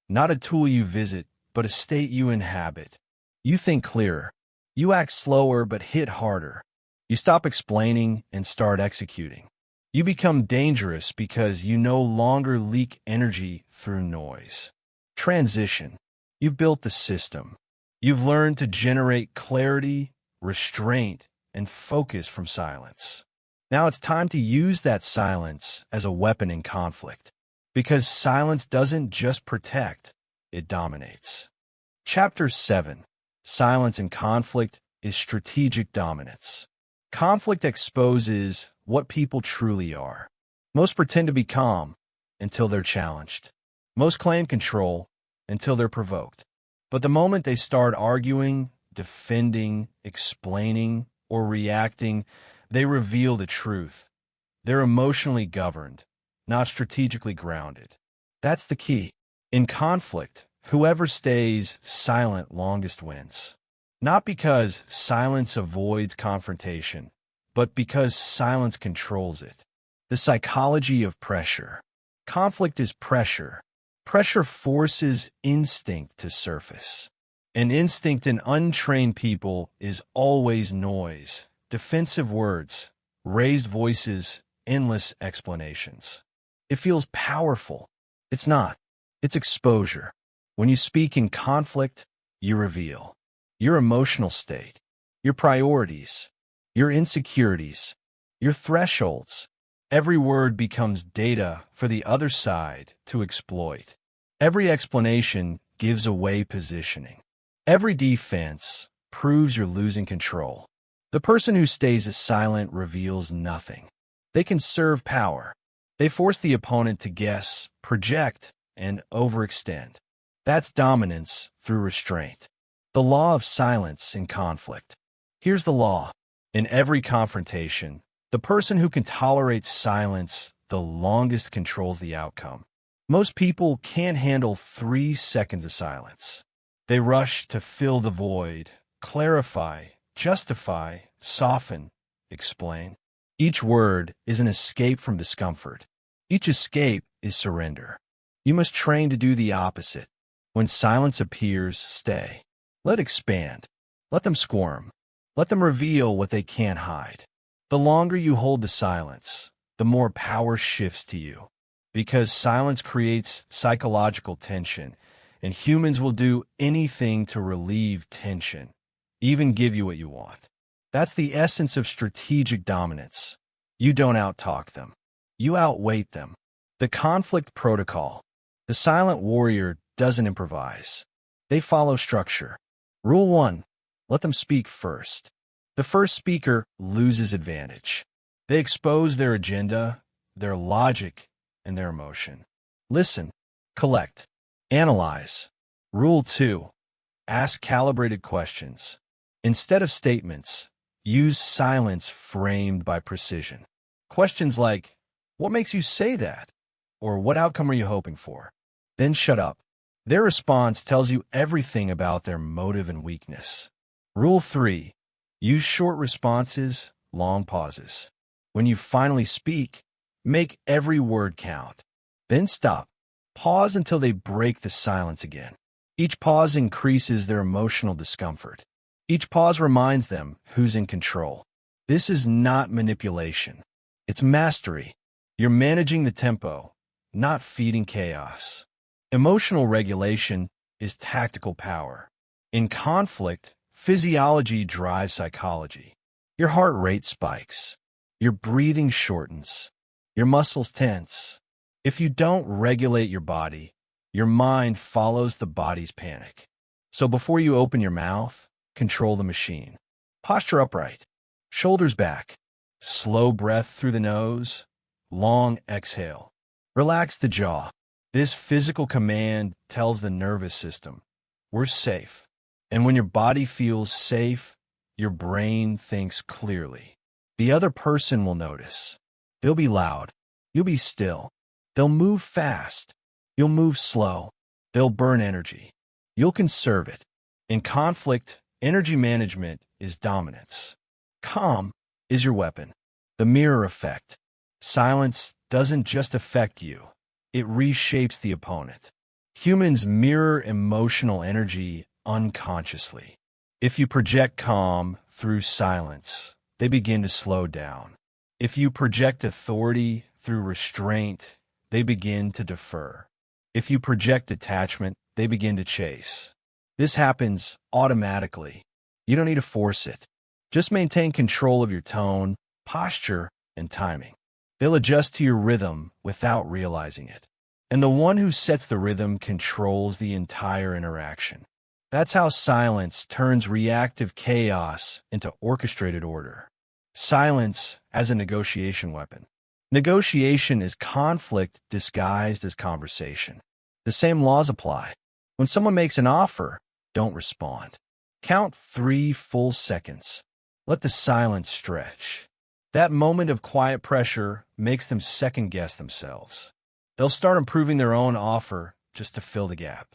Not a tool you visit, but a state you inhabit. You think clearer. You act slower but hit harder. You stop explaining and start executing. You become dangerous because you no longer leak energy through noise. Transition. You've built the system. You've learned to generate clarity, restraint, and focus from silence. Now it's time to use that silence as a weapon in conflict, because silence doesn't just protect, it dominates. Chapter 7. Silence in conflict is strategic dominance. Conflict exposes what people truly are. Most pretend to be calm until they're challenged. Most claim control until they're provoked. But the moment they start arguing, defending, explaining, or reacting, they reveal the truth. They're emotionally governed, not strategically grounded. That's the key. In conflict, whoever stays silent longest wins. Not because silence avoids confrontation, but because silence controls it. The psychology of pressure. Conflict is pressure. Pressure forces instinct to surface. An instinct in untrained people is always noise, defensive words, raised voices, endless explanations. It feels powerful. It's not. It's exposure. When you speak in conflict, you reveal your emotional state, your priorities, your insecurities, your thresholds. Every word becomes data for the other side to exploit. Every explanation gives away positioning. Every defense proves you're losing control. The person who stays silent reveals nothing. They conserve power. They force the opponent to guess, project, and overextend. That's dominance through restraint. The law of silence in conflict. Here's the law. In every confrontation, the person who can tolerate silence the longest controls the outcome. Most people can't handle 3 seconds of silence. They rush to fill the void, clarify, justify, soften, explain. Each word is an escape from discomfort. Each escape is surrender. You must train to do the opposite. When silence appears, stay. Let it expand. Let them squirm. Let them reveal what they can't hide. The longer you hold the silence, the more power shifts to you. Because silence creates psychological tension, and humans will do anything to relieve tension, even give you what you want. That's the essence of strategic dominance. You don't outtalk them. You outweight them. The conflict protocol. The silent warrior doesn't improvise. They follow structure. Rule 1. Let them speak first. The first speaker loses advantage. They expose their agenda, their logic, and their emotion. Listen, collect, analyze. Rule 2. Ask calibrated questions. Instead of statements, use silence framed by precision. Questions like, what makes you say that? Or what outcome are you hoping for? Then shut up. Their response tells you everything about their motive and weakness. Rule 3. Use short responses, long pauses. When you finally speak, make every word count. Then stop. Pause until they break the silence again. Each pause increases their emotional discomfort. Each pause reminds them who's in control. This is not manipulation. It's mastery. You're managing the tempo, not feeding chaos. Emotional regulation is tactical power. In conflict, physiology drives psychology. Your heart rate spikes. Your breathing shortens. Your muscles tense. If you don't regulate your body, your mind follows the body's panic. So before you open your mouth, control the machine. Posture upright. Shoulders back. Slow breath through the nose. Long exhale. Relax the jaw. This physical command tells the nervous system, we're safe. And when your body feels safe, your brain thinks clearly. The other person will notice. They'll be loud. You'll be still. They'll move fast. You'll move slow. They'll burn energy. You'll conserve it. In conflict, energy management is dominance. Calm is your weapon. The mirror effect. Silence doesn't just affect you. It reshapes the opponent. Humans mirror emotional energy unconsciously. If you project calm through silence, they begin to slow down. If you project authority through restraint, they begin to defer. If you project attachment, they begin to chase. This happens automatically. You don't need to force it. Just maintain control of your tone, posture, and timing. They'll adjust to your rhythm without realizing it. And the one who sets the rhythm controls the entire interaction. That's how silence turns reactive chaos into orchestrated order. Silence as a negotiation weapon. Negotiation is conflict disguised as conversation. The same laws apply. When someone makes an offer, don't respond. Count 3 full seconds. Let the silence stretch. That moment of quiet pressure makes them second-guess themselves. They'll start improving their own offer just to fill the gap.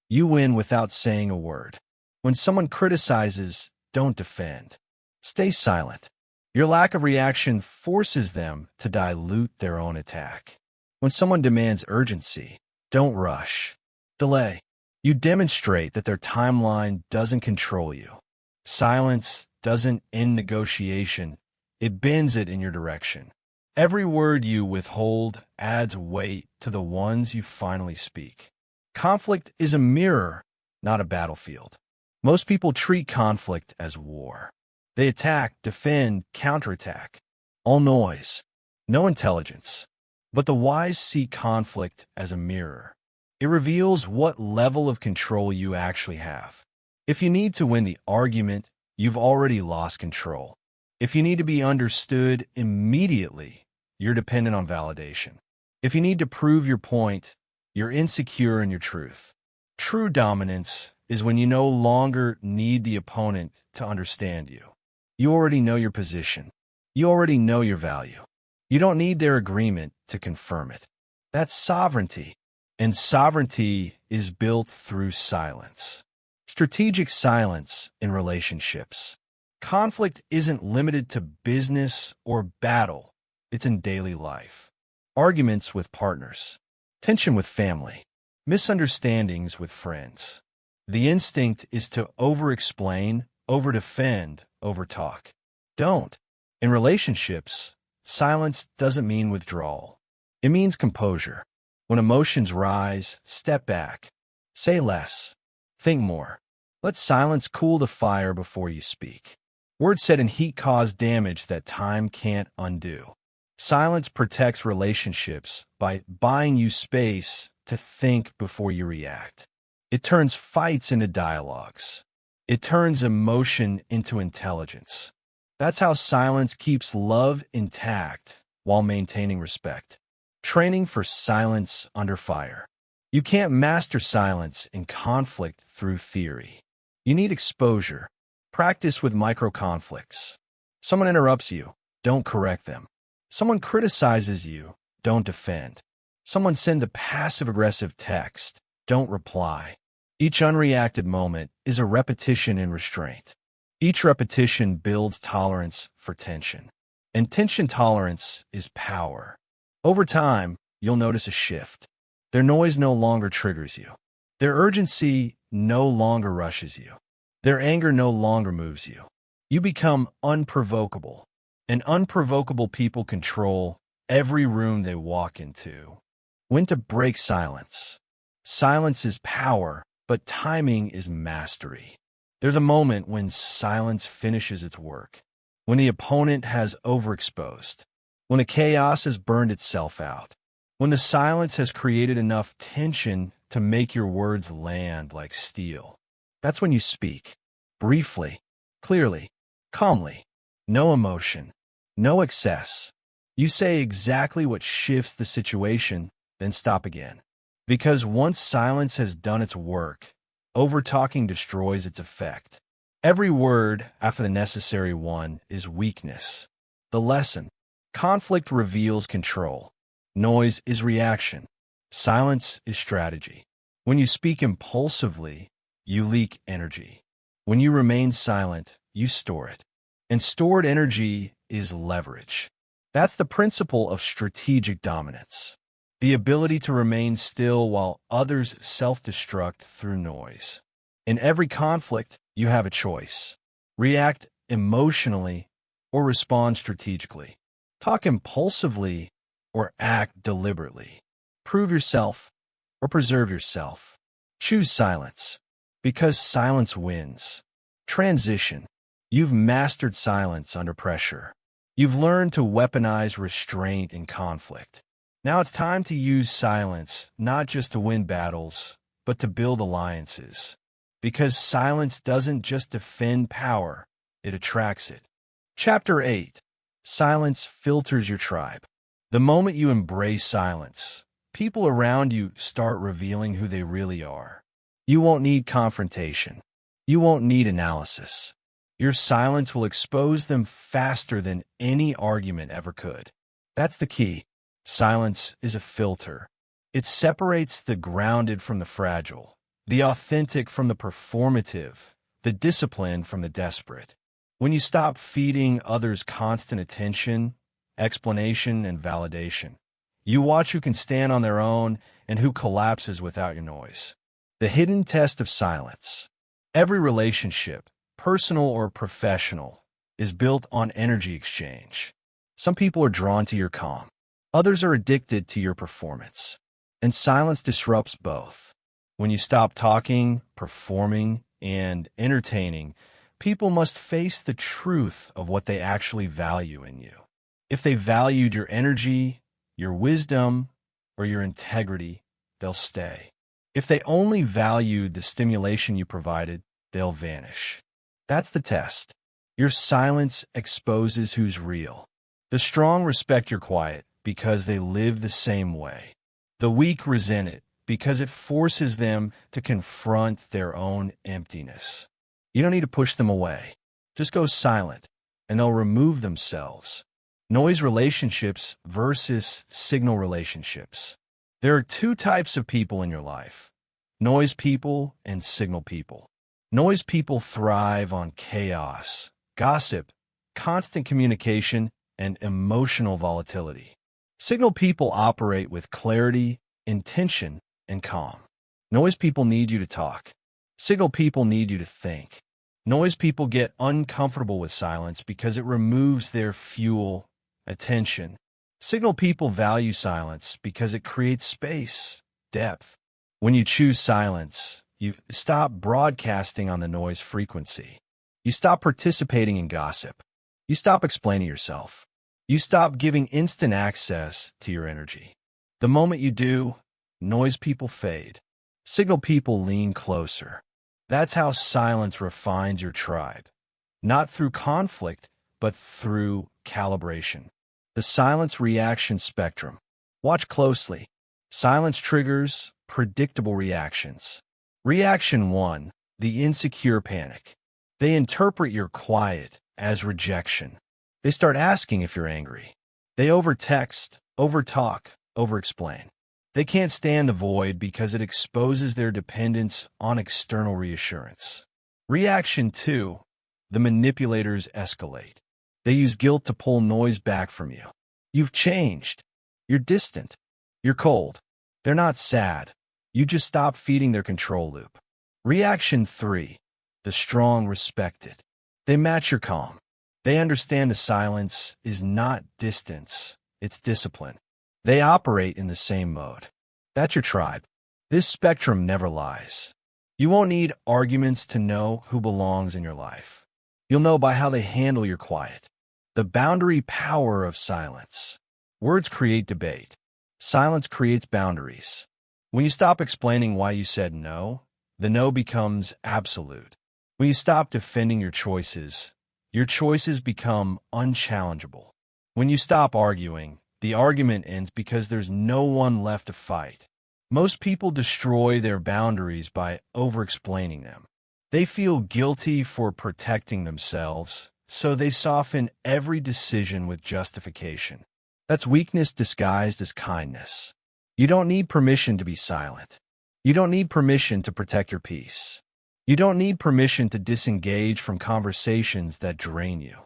You win without saying a word. When someone criticizes, don't defend. Stay silent. Your lack of reaction forces them to dilute their own attack. When someone demands urgency, don't rush. Delay. You demonstrate that their timeline doesn't control you. Silence doesn't end negotiation. It bends it in your direction. Every word you withhold adds weight to the ones you finally speak. Conflict is a mirror, not a battlefield. Most people treat conflict as war. They attack, defend, counterattack. All noise, no intelligence. But the wise see conflict as a mirror. It reveals what level of control you actually have. If you need to win the argument, you've already lost control. If you need to be understood immediately, you're dependent on validation. If you need to prove your point, you're insecure in your truth. True dominance is when you no longer need the opponent to understand you. You already know your position. You already know your value. You don't need their agreement to confirm it. That's sovereignty. And sovereignty is built through silence. Strategic silence in relationships. Conflict isn't limited to business or battle. It's in daily life. Arguments with partners. Tension with family. Misunderstandings with friends. The instinct is to over-explain, over-defend, over-talk. Don't. In relationships, silence doesn't mean withdrawal. It means composure. When emotions rise, step back. Say less. Think more. Let silence cool the fire before you speak. Words said in heat cause damage that time can't undo. Silence protects relationships by buying you space to think before you react. It turns fights into dialogues. It turns emotion into intelligence. That's how silence keeps love intact while maintaining respect. Training for silence under fire. You can't master silence in conflict through theory. You need exposure. Practice with micro-conflicts. Someone interrupts you, don't correct them. Someone criticizes you, don't defend. Someone sends a passive-aggressive text, don't reply. Each unreacted moment is a repetition in restraint. Each repetition builds tolerance for tension. And tension tolerance is power. Over time, you'll notice a shift. Their noise no longer triggers you. Their urgency no longer rushes you. Their anger no longer moves you. You become unprovocable. And unprovocable people control every room they walk into. When to break silence. Silence is power, but timing is mastery. There's a moment when silence finishes its work. When the opponent has overexposed. When the chaos has burned itself out. When the silence has created enough tension to make your words land like steel. That's when you speak. Briefly, clearly, calmly. No emotion. No excess. You say exactly what shifts the situation, then stop again. Because once silence has done its work, over-talking destroys its effect. Every word after the necessary one is weakness. The lesson. Conflict reveals control. Noise is reaction. Silence is strategy. When you speak impulsively, you leak energy. When you remain silent, you store it. And stored energy is leverage. That's the principle of strategic dominance. The ability to remain still while others self-destruct through noise. In every conflict, you have a choice. React emotionally or respond strategically. Talk impulsively or act deliberately. Prove yourself or preserve yourself. Choose silence, because silence wins. Transition. You've mastered silence under pressure. You've learned to weaponize restraint in conflict. Now it's time to use silence, not just to win battles, but to build alliances. Because silence doesn't just defend power, it attracts it. Chapter 8. Silence filters your tribe. The moment you embrace silence, people around you start revealing who they really are. You won't need confrontation. You won't need analysis. Your silence will expose them faster than any argument ever could. That's the key. Silence is a filter. It separates the grounded from the fragile, the authentic from the performative, the disciplined from the desperate. When you stop feeding others constant attention, explanation, and validation, you watch who can stand on their own and who collapses without your noise. The hidden test of silence. Every relationship, personal or professional, is built on energy exchange. Some people are drawn to your calm. Others are addicted to your performance. And silence disrupts both. When you stop talking, performing, and entertaining, people must face the truth of what they actually value in you. If they valued your energy, your wisdom, or your integrity, they'll stay. If they only valued the stimulation you provided, they'll vanish. That's the test. Your silence exposes who's real. The strong respect your quiet because they live the same way. The weak resent it because it forces them to confront their own emptiness. You don't need to push them away. Just go silent, and they'll remove themselves. Noise relationships versus signal relationships. There are two types of people in your life: noise people and signal people. Noise people thrive on chaos, gossip, constant communication, and emotional volatility. Signal people operate with clarity, intention, and calm. Noise people need you to talk. Signal people need you to think. Noise people get uncomfortable with silence because it removes their fuel, attention. Signal people value silence because it creates space, depth. When you choose silence, you stop broadcasting on the noise frequency. You stop participating in gossip. You stop explaining yourself. You stop giving instant access to your energy. The moment you do, noise people fade. Signal people lean closer. That's how silence refines your tribe. Not through conflict, but through calibration. The silence reaction spectrum. Watch closely. Silence triggers predictable reactions. Reaction 1, the insecure panic. They interpret your quiet as rejection. They start asking if you're angry. They overtext, overtalk, overexplain. They can't stand the void because it exposes their dependence on external reassurance. Reaction 2, the manipulators escalate. They use guilt to pull noise back from you. You've changed. You're distant. You're cold. They're not sad. You just stop feeding their control loop. Reaction 3, the strong respect it. They match your calm. They understand the silence is not distance, it's discipline. They operate in the same mode. That's your tribe. This spectrum never lies. You won't need arguments to know who belongs in your life. You'll know by how they handle your quiet. The boundary power of silence. Words create debate. Silence creates boundaries. When you stop explaining why you said no, the no becomes absolute. When you stop defending your choices become unchallengeable. When you stop arguing, the argument ends because there's no one left to fight. Most people destroy their boundaries by over-explaining them. They feel guilty for protecting themselves, so they soften every decision with justification. That's weakness disguised as kindness. You don't need permission to be silent. You don't need permission to protect your peace. You don't need permission to disengage from conversations that drain you.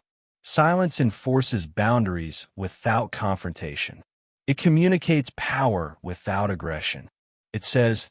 Silence enforces boundaries without confrontation. It communicates power without aggression. It says,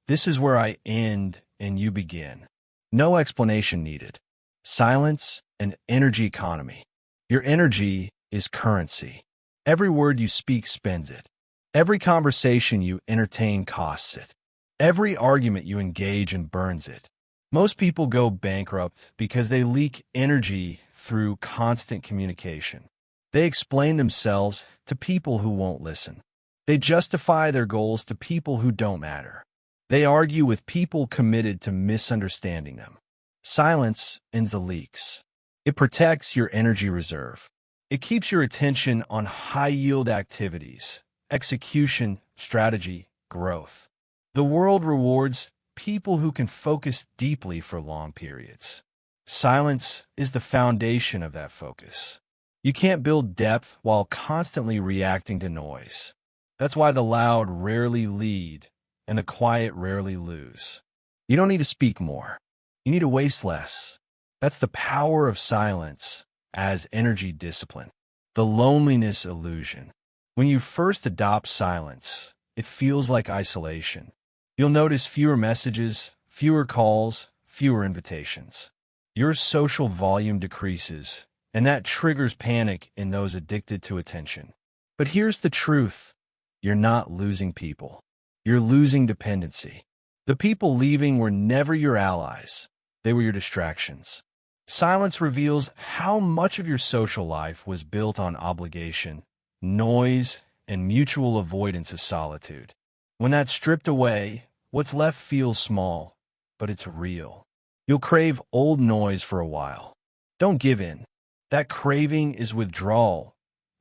"This is where I end and you begin." No explanation needed. Silence, an energy economy. Your energy is currency. Every word you speak spends it. Every conversation you entertain costs it. Every argument you engage in burns it. Most people go bankrupt because they leak energy through constant communication. They explain themselves to people who won't listen. They justify their goals to people who don't matter. They argue with people committed to misunderstanding them. Silence ends the leaks. It protects your energy reserve. It keeps your attention on high-yield activities, execution, strategy, growth. The world rewards people who can focus deeply for long periods. Silence is the foundation of that focus. You can't build depth while constantly reacting to noise. That's why the loud rarely lead and the quiet rarely lose. You don't need to speak more. You need to waste less. That's the power of silence as energy discipline. The loneliness illusion. When you first adopt silence, it feels like isolation. You'll notice fewer messages, fewer calls, fewer invitations. Your social volume decreases, and that triggers panic in those addicted to attention. But here's the truth. You're not losing people. You're losing dependency. The people leaving were never your allies. They were your distractions. Silence reveals how much of your social life was built on obligation, noise, and mutual avoidance of solitude. When that's stripped away, what's left feels small, but it's real. You'll crave old noise for a while. Don't give in. That craving is withdrawal,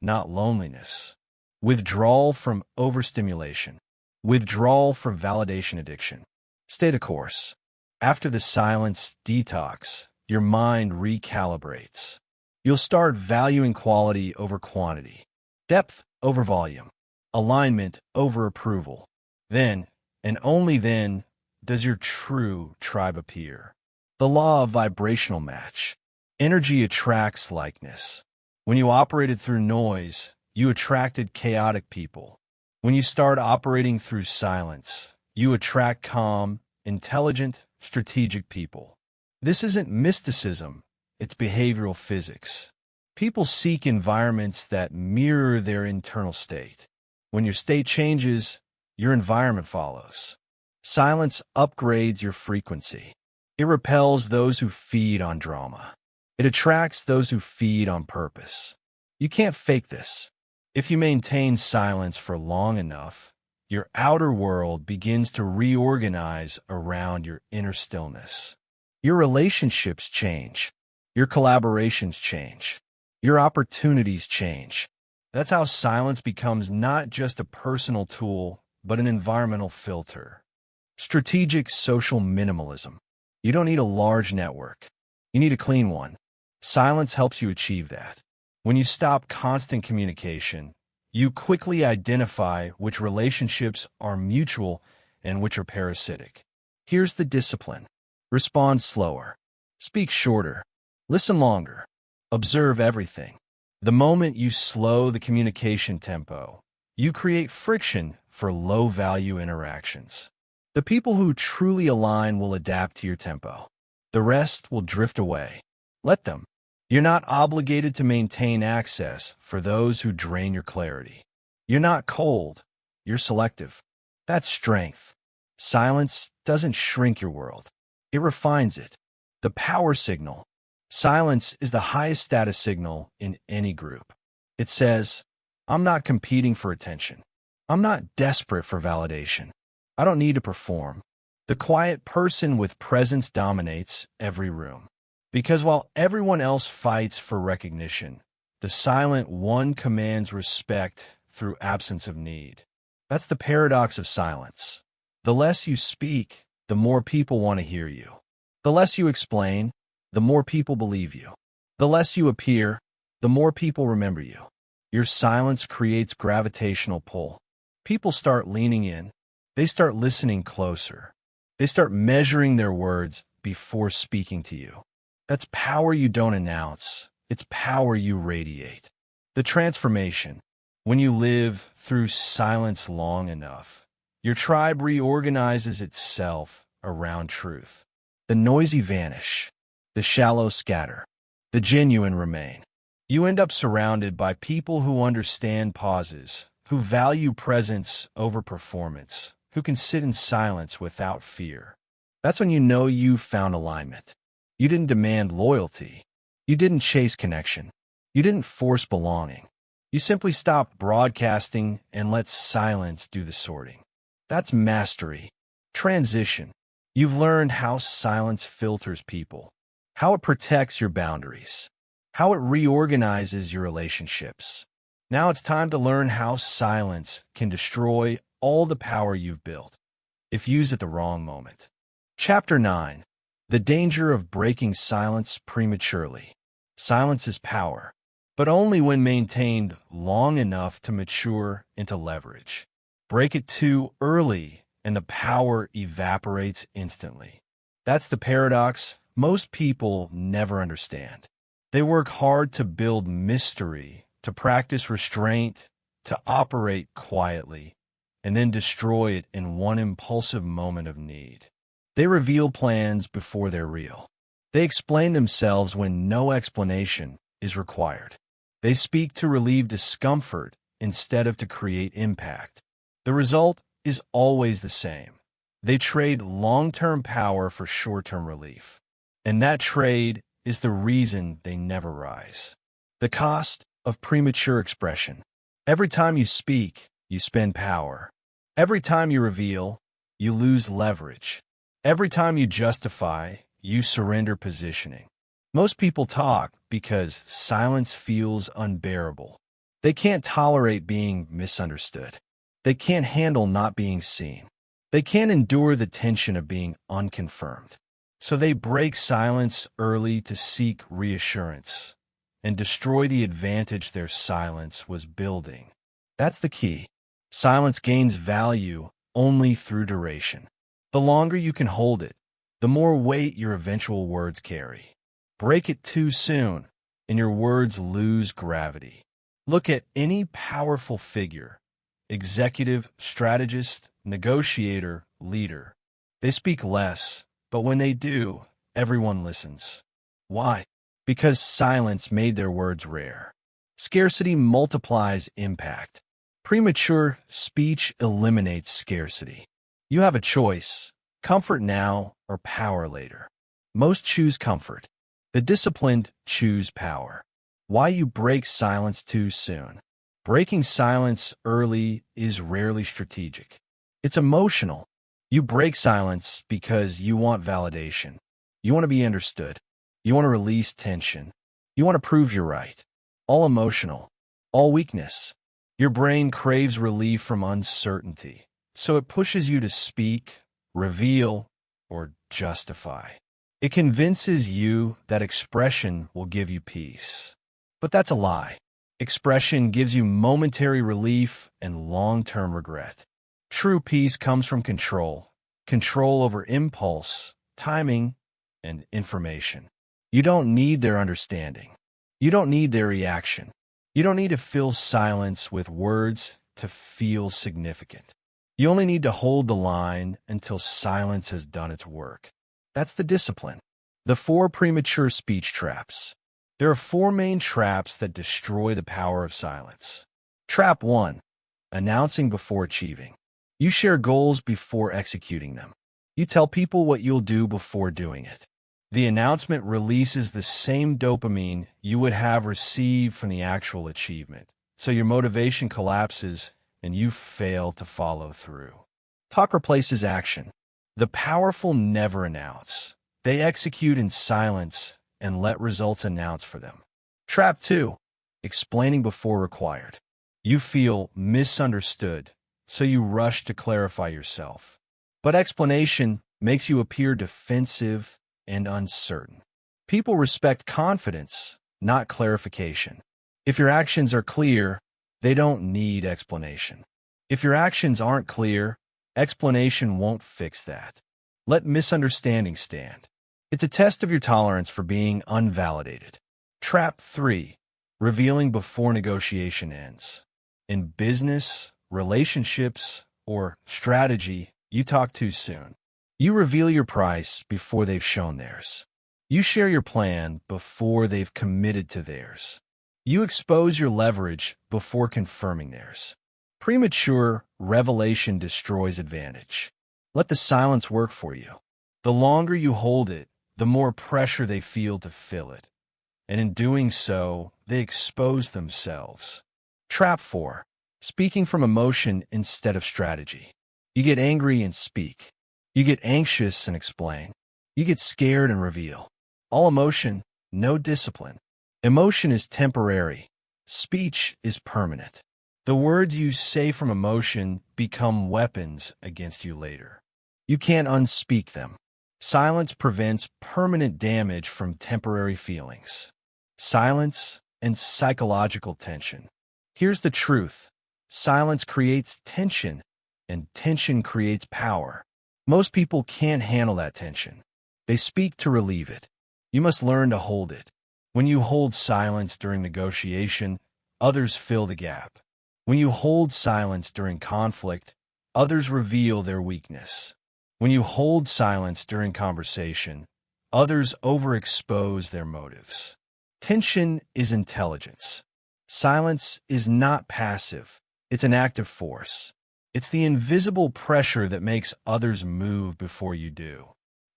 not loneliness. Withdrawal from overstimulation. Withdrawal from validation addiction. Stay the course. After the silence detox, your mind recalibrates. You'll start valuing quality over quantity, depth over volume, alignment over approval. Then, and only then, does your true tribe appear. The law of vibrational match. Energy attracts likeness. When you operated through noise, you attracted chaotic people. When you start operating through silence, you attract calm, intelligent, strategic people. This isn't mysticism, it's behavioral physics. People seek environments that mirror their internal state. When your state changes, your environment follows. Silence upgrades your frequency. It repels those who feed on drama. It attracts those who feed on purpose. You can't fake this. If you maintain silence for long enough, your outer world begins to reorganize around your inner stillness. Your relationships change. Your collaborations change. Your opportunities change. That's how silence becomes not just a personal tool, but an environmental filter. Strategic social minimalism. You don't need a large network. You need a clean one. Silence helps you achieve that. When you stop constant communication, you quickly identify which relationships are mutual and which are parasitic. Here's the discipline. Respond slower. Speak shorter. Listen longer. Observe everything. The moment you slow the communication tempo, you create friction for low-value interactions. The people who truly align will adapt to your tempo. The rest will drift away. Let them. You're not obligated to maintain access for those who drain your clarity. You're not cold. You're selective. That's strength. Silence doesn't shrink your world. It refines it. The power signal. Silence is the highest status signal in any group. It says, I'm not competing for attention. I'm not desperate for validation. I don't need to perform. The quiet person with presence dominates every room. Because while everyone else fights for recognition, the silent one commands respect through absence of need. That's the paradox of silence. The less you speak, the more people want to hear you. The less you explain, the more people believe you. The less you appear, the more people remember you. Your silence creates gravitational pull. People start leaning in. They start listening closer. They start measuring their words before speaking to you. That's power you don't announce. It's power you radiate. The transformation. When you live through silence long enough, your tribe reorganizes itself around truth. The noisy vanish. The shallow scatter. The genuine remain. You end up surrounded by people who understand pauses, who value presence over performance, who can sit in silence without fear. That's when you know you've found alignment. You didn't demand loyalty. You didn't chase connection. You didn't force belonging. You simply stopped broadcasting and let silence do the sorting. That's mastery. Transition. You've learned how silence filters people, how it protects your boundaries, how it reorganizes your relationships. Now it's time to learn how silence can destroy all the power you've built, if used at the wrong moment. Chapter 9. The danger of breaking silence prematurely. Silence is power, but only when maintained long enough to mature into leverage. Break it too early, and the power evaporates instantly. That's the paradox most people never understand. They work hard to build mystery, to practice restraint, to operate quietly, and then destroy it in one impulsive moment of need. They reveal plans before they're real. They explain themselves when no explanation is required. They speak to relieve discomfort instead of to create impact. The result is always the same. They trade long-term power for short-term relief. And that trade is the reason they never rise. The cost of premature expression. Every time you speak, you spend power. Every time you reveal, you lose leverage. Every time you justify, you surrender positioning. Most people talk because silence feels unbearable. They can't tolerate being misunderstood. They can't handle not being seen. They can't endure the tension of being unconfirmed. So they break silence early to seek reassurance and destroy the advantage their silence was building. That's the key. Silence gains value only through duration. The longer you can hold it, the more weight your eventual words carry. Break it too soon, and your words lose gravity. Look at any powerful figure, executive, strategist, negotiator, leader. They speak less, but when they do, everyone listens. Why? Because silence made their words rare. Scarcity multiplies impact. Premature speech eliminates scarcity. You have a choice: comfort now or power later. Most choose comfort. The disciplined choose power. Why you break silence too soon? Breaking silence early is rarely strategic. It's emotional. You break silence because you want validation. You want to be understood. You want to release tension. You want to prove you're right. All emotional. All weakness. Your brain craves relief from uncertainty, so it pushes you to speak, reveal, or justify. It convinces you that expression will give you peace. But that's a lie. Expression gives you momentary relief and long-term regret. True peace comes from control. Control over impulse, timing, and information. You don't need their understanding. You don't need their reaction. You don't need to fill silence with words to feel significant. You only need to hold the line until silence has done its work. That's the discipline. The 4 premature speech traps. There are 4 main traps that destroy the power of silence. Trap 1. Announcing before achieving. You share goals before executing them. You tell people what you'll do before doing it. The announcement releases the same dopamine you would have received from the actual achievement, so your motivation collapses and you fail to follow through. Talk replaces action. The powerful never announce. They execute in silence and let results announce for them. Trap 2. Explaining before required. You feel misunderstood, so you rush to clarify yourself. But explanation makes you appear defensive and uncertain. People respect confidence, not clarification. If your actions are clear, they don't need explanation. If your actions aren't clear, explanation won't fix that. Let misunderstanding stand. It's a test of your tolerance for being unvalidated. Trap 3. Revealing before negotiation ends. In business, relationships, or strategy, you talk too soon. You reveal your price before they've shown theirs. You share your plan before they've committed to theirs. You expose your leverage before confirming theirs. Premature revelation destroys advantage. Let the silence work for you. The longer you hold it, the more pressure they feel to fill it. And in doing so, they expose themselves. Trap 4. Speaking from emotion instead of strategy. You get angry and speak. You get anxious and explain. You get scared and reveal. All emotion, no discipline. Emotion is temporary. Speech is permanent. The words you say from emotion become weapons against you later. You can't unspeak them. Silence prevents permanent damage from temporary feelings. Silence and psychological tension. Here's the truth. Silence creates tension, and tension creates power. Most people can't handle that tension. They speak to relieve it. You must learn to hold it. When you hold silence during negotiation, others fill the gap. When you hold silence during conflict, others reveal their weakness. When you hold silence during conversation, others overexpose their motives. Tension is intelligence. Silence is not passive. It's an active force. It's the invisible pressure that makes others move before you do.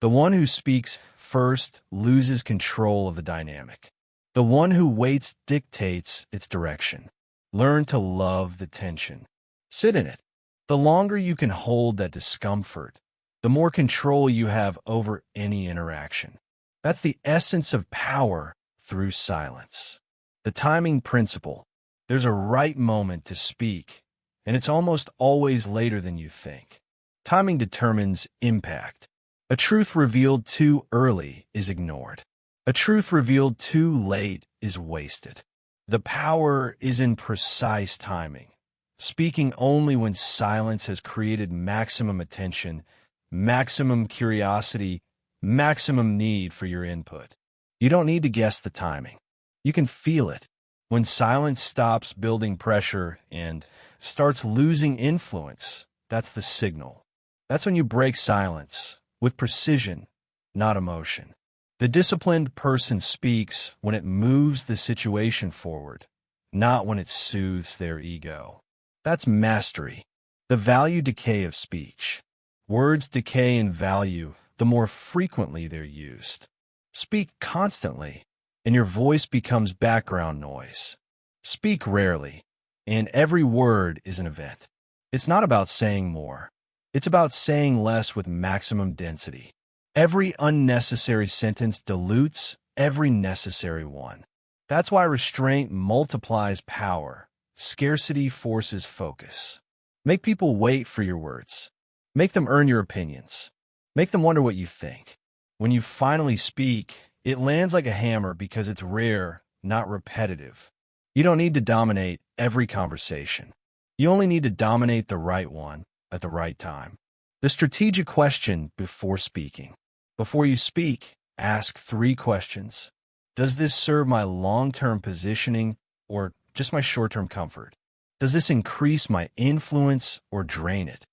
The one who speaks first loses control of the dynamic. The one who waits dictates its direction. Learn to love the tension. Sit in it. The longer you can hold that discomfort, the more control you have over any interaction. That's the essence of power through silence. The timing principle. There's a right moment to speak, and it's almost always later than you think. Timing determines impact. A truth revealed too early is ignored. A truth revealed too late is wasted. The power is in precise timing. Speaking only when silence has created maximum attention, maximum curiosity, maximum need for your input. You don't need to guess the timing. You can feel it. When silence stops building pressure and starts losing influence, that's the signal. That's when you break silence with precision, not emotion. The disciplined person speaks when it moves the situation forward, not when it soothes their ego. That's mastery. The value decay of speech. Words decay in value the more frequently they're used. Speak constantly, and your voice becomes background noise. Speak rarely, and every word is an event. It's not about saying more. It's about saying less with maximum density. Every unnecessary sentence dilutes every necessary one. That's why restraint multiplies power. Scarcity forces focus. Make people wait for your words. Make them earn your opinions. Make them wonder what you think. When you finally speak, it lands like a hammer because it's rare, not repetitive. You don't need to dominate every conversation. You only need to dominate the right one at the right time. The strategic question before speaking. Before you speak, ask 3 questions. Does this serve my long-term positioning or just my short-term comfort? Does this increase my influence or drain it?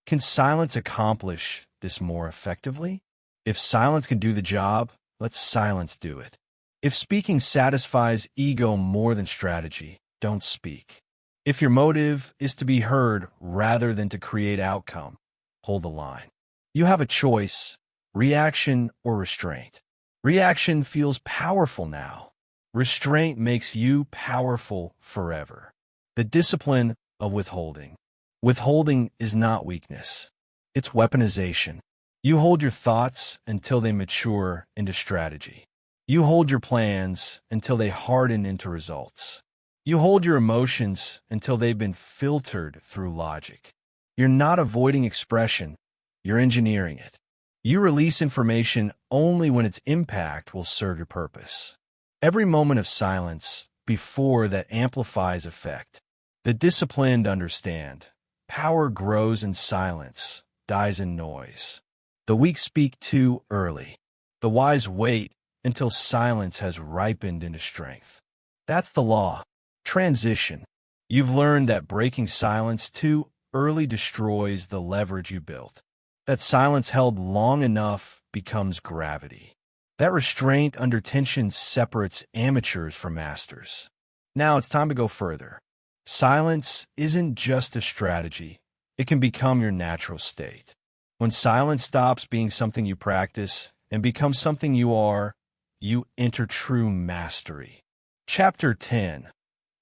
Can silence accomplish this more effectively? If silence can do the job, let silence do it. If speaking satisfies ego more than strategy, don't speak. If your motive is to be heard rather than to create outcome, hold the line. You have a choice, reaction or restraint. Reaction feels powerful now. Restraint makes you powerful forever. The discipline of withholding. Withholding is not weakness. It's weaponization. You hold your thoughts until they mature into strategy. You hold your plans until they harden into results. You hold your emotions until they've been filtered through logic. You're not avoiding expression, you're engineering it. You release information only when its impact will serve your purpose. Every moment of silence before that amplifies effect. The disciplined understand. Power grows in silence, dies in noise. The weak speak too early. The wise wait until silence has ripened into strength. That's the law. Transition. You've learned that breaking silence too early destroys the leverage you built. That silence held long enough becomes gravity. That restraint under tension separates amateurs from masters. Now it's time to go further. Silence isn't just a strategy. It can become your natural state. When silence stops being something you practice and becomes something you are, you enter true mastery. Chapter 10.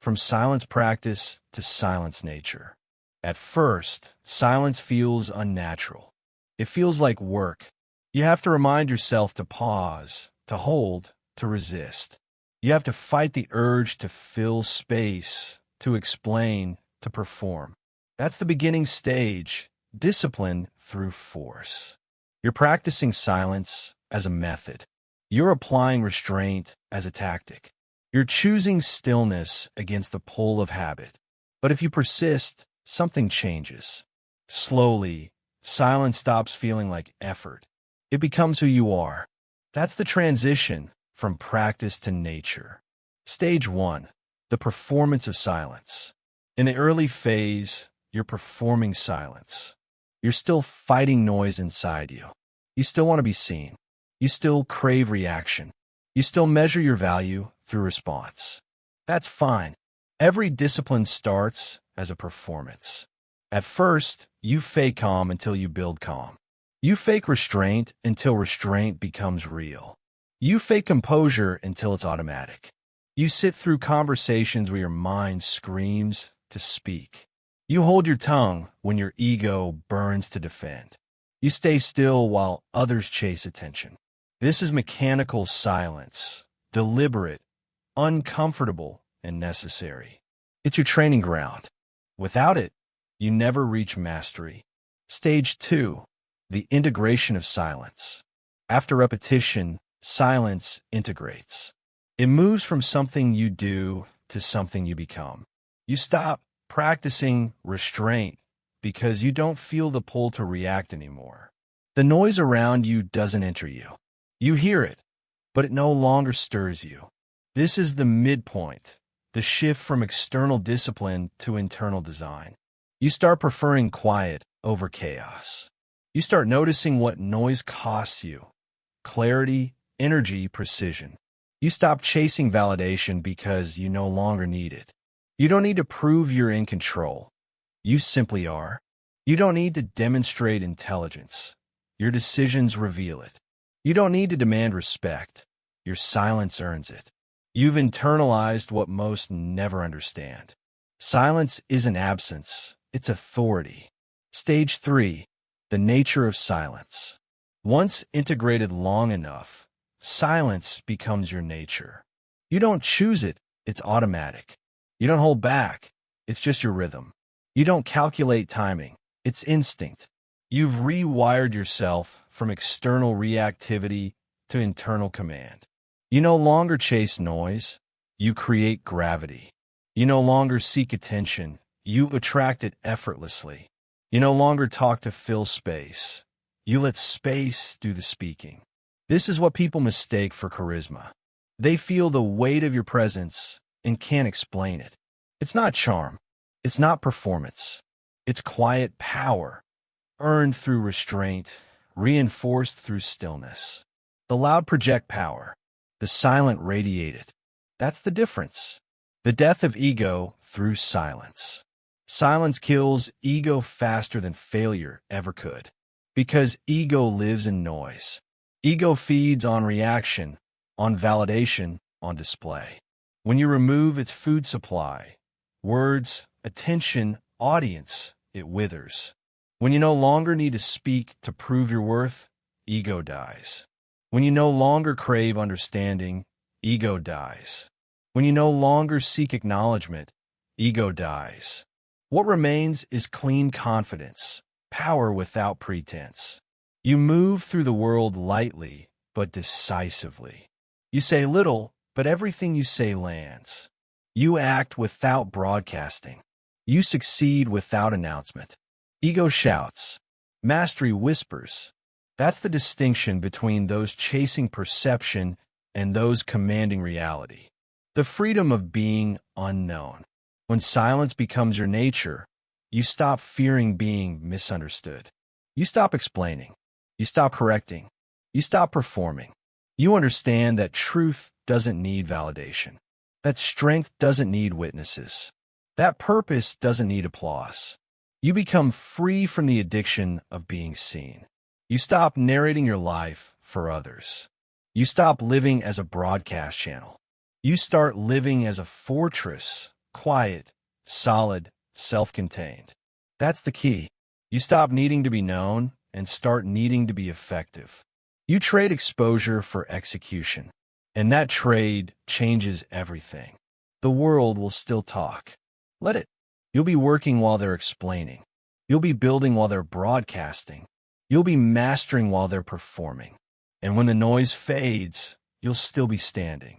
From silence practice to silence nature. At first, silence feels unnatural. It feels like work. You have to remind yourself to pause, to hold, to resist. You have to fight the urge to fill space, to explain, to perform. That's the beginning stage, discipline through force. You're practicing silence as a method. You're applying restraint as a tactic. You're choosing stillness against the pull of habit. But if you persist, something changes. Slowly, silence stops feeling like effort. It becomes who you are. That's the transition from practice to nature. Stage 1. The performance of silence. In the early phase, you're performing silence. You're still fighting noise inside you. You still want to be seen. You still crave reaction. You still measure your value through response. That's fine. Every discipline starts as a performance. At first, you fake calm until you build calm. You fake restraint until restraint becomes real. You fake composure until it's automatic. You sit through conversations where your mind screams to speak. You hold your tongue when your ego burns to defend. You stay still while others chase attention. This is mechanical silence, deliberate, uncomfortable, and necessary. It's your training ground. Without it, you never reach mastery. Stage 2. The integration of silence. After repetition, silence integrates. It moves from something you do to something you become. You stop practicing restraint because you don't feel the pull to react anymore. The noise around you doesn't enter you. You hear it, but it no longer stirs you. This is the midpoint, the shift from external discipline to internal design. You start preferring quiet over chaos. You start noticing what noise costs you: clarity, energy precision. You stop chasing validation because you no longer need it. You don't need to prove you're in control. You simply are. You don't need to demonstrate intelligence. Your decisions reveal it. You don't need to demand respect. Your silence earns it. You've internalized what most never understand. Silence isn't absence, it's authority. Stage 3. The nature of silence. Once integrated long enough, silence becomes your nature. You don't choose it, it's automatic. You don't hold back, it's just your rhythm. You don't calculate timing, it's instinct. You've rewired yourself from external reactivity to internal command. You no longer chase noise, you create gravity. You no longer seek attention, you attract it effortlessly. You no longer talk to fill space, you let space do the speaking. This is what people mistake for charisma. They feel the weight of your presence and can't explain it. It's not charm, it's not performance. It's quiet power, earned through restraint, reinforced through stillness. The loud project power, the silent radiate it. That's the difference. The death of ego through silence. Silence kills ego faster than failure ever could. Because ego lives in noise. Ego feeds on reaction, on validation, on display. When you remove its food supply, words, attention, audience, it withers. When you no longer need to speak to prove your worth, ego dies. When you no longer crave understanding, ego dies. When you no longer seek acknowledgement, ego dies. What remains is clean confidence, power without pretense. You move through the world lightly, but decisively. You say little, but everything you say lands. You act without broadcasting. You succeed without announcement. Ego shouts. Mastery whispers. That's the distinction between those chasing perception and those commanding reality. The freedom of being unknown. When silence becomes your nature, you stop fearing being misunderstood. You stop explaining. You stop correcting. You stop performing. You understand that truth doesn't need validation. That strength doesn't need witnesses. That purpose doesn't need applause. You become free from the addiction of being seen. You stop narrating your life for others. You stop living as a broadcast channel. You start living as a fortress, quiet, solid, self-contained. That's the key. You stop needing to be known and start needing to be effective. You trade exposure for execution, and that trade changes everything. The world will still talk. Let it. You'll be working while they're explaining. You'll be building while they're broadcasting. You'll be mastering while they're performing. And when the noise fades, you'll still be standing.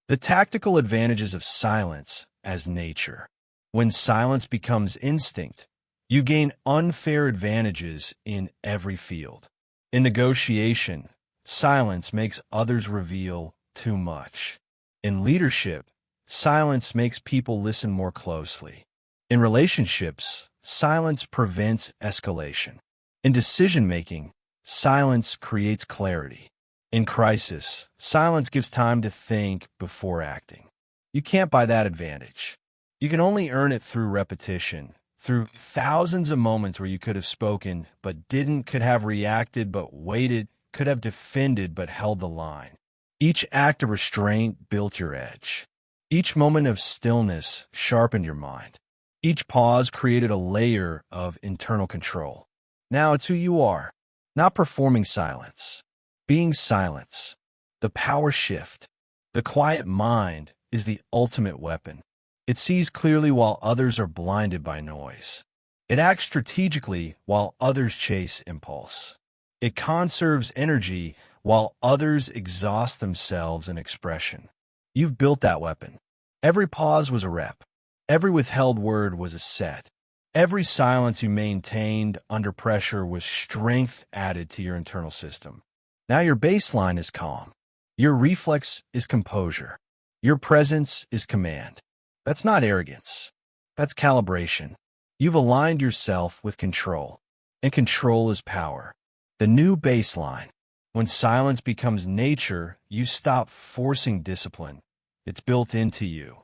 The tactical advantages of silence as nature. When silence becomes instinct, you gain unfair advantages in every field. In negotiation, silence makes others reveal too much. In leadership, silence makes people listen more closely. In relationships, silence prevents escalation. In decision-making, silence creates clarity. In crisis, silence gives time to think before acting. You can't buy that advantage. You can only earn it through repetition, through thousands of moments where you could have spoken but didn't, could have reacted but waited, could have defended but held the line. Each act of restraint built your edge. Each moment of stillness sharpened your mind. Each pause created a layer of internal control. Now it's who you are, not performing silence, being silence. The power shift. The quiet mind is the ultimate weapon. It sees clearly while others are blinded by noise. It acts strategically while others chase impulse. It conserves energy while others exhaust themselves in expression. You've built that weapon. Every pause was a rep. Every withheld word was a set. Every silence you maintained under pressure was strength added to your internal system. Now your baseline is calm. Your reflex is composure. Your presence is command. That's not arrogance. That's calibration. You've aligned yourself with control, and control is power. The new baseline. When silence becomes nature, you stop forcing discipline. It's built into you.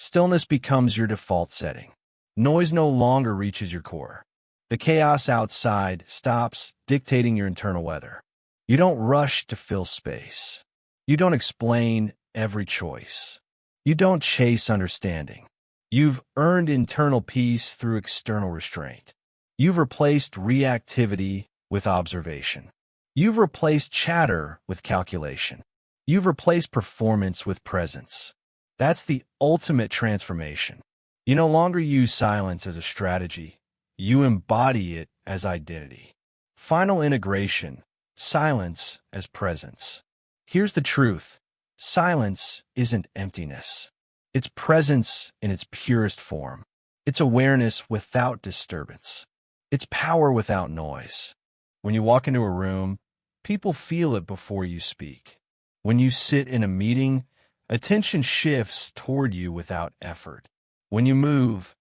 Stillness becomes your default setting. Noise no longer reaches your core. The chaos outside stops dictating your internal weather. You don't rush to fill space. You don't explain every choice. You don't chase understanding. You've earned internal peace through external restraint. You've replaced reactivity with observation. You've replaced chatter with calculation. You've replaced performance with presence. That's the ultimate transformation. You no longer use silence as a strategy. You embody it as identity. Final integration: silence as presence. Here's the truth. Silence isn't emptiness. It's presence in its purest form. It's awareness without disturbance. It's power without noise. When you walk into a room, people feel it before you speak. When you sit in a meeting, attention shifts toward you without effort. When you move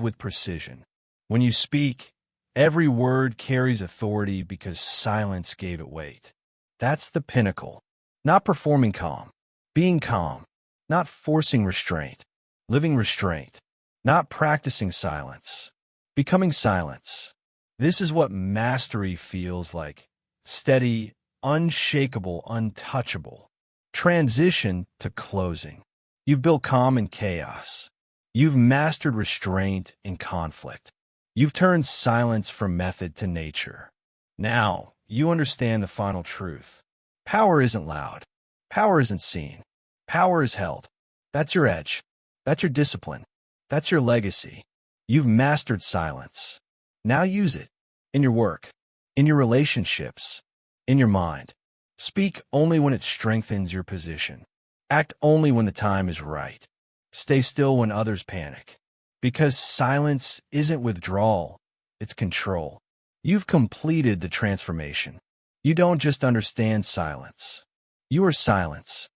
with precision. When you speak, every word carries authority because silence gave it weight. That's the pinnacle. Not performing calm, being calm. Not forcing restraint, living restraint. Not practicing silence, becoming silence. This is what mastery feels like. Steady, unshakable, untouchable. Transition to closing. You've built calm in chaos. You've mastered restraint in conflict. You've turned silence from method to nature. Now, you understand the final truth. Power isn't loud. Power isn't seen. Power is held. That's your edge. That's your discipline. That's your legacy. You've mastered silence. Now use it. In your work. In your relationships. In your mind. Speak only when it strengthens your position. Act only when the time is right. Stay still when others panic. Because silence isn't withdrawal, it's control. You've completed the transformation. You don't just understand silence. You are silence.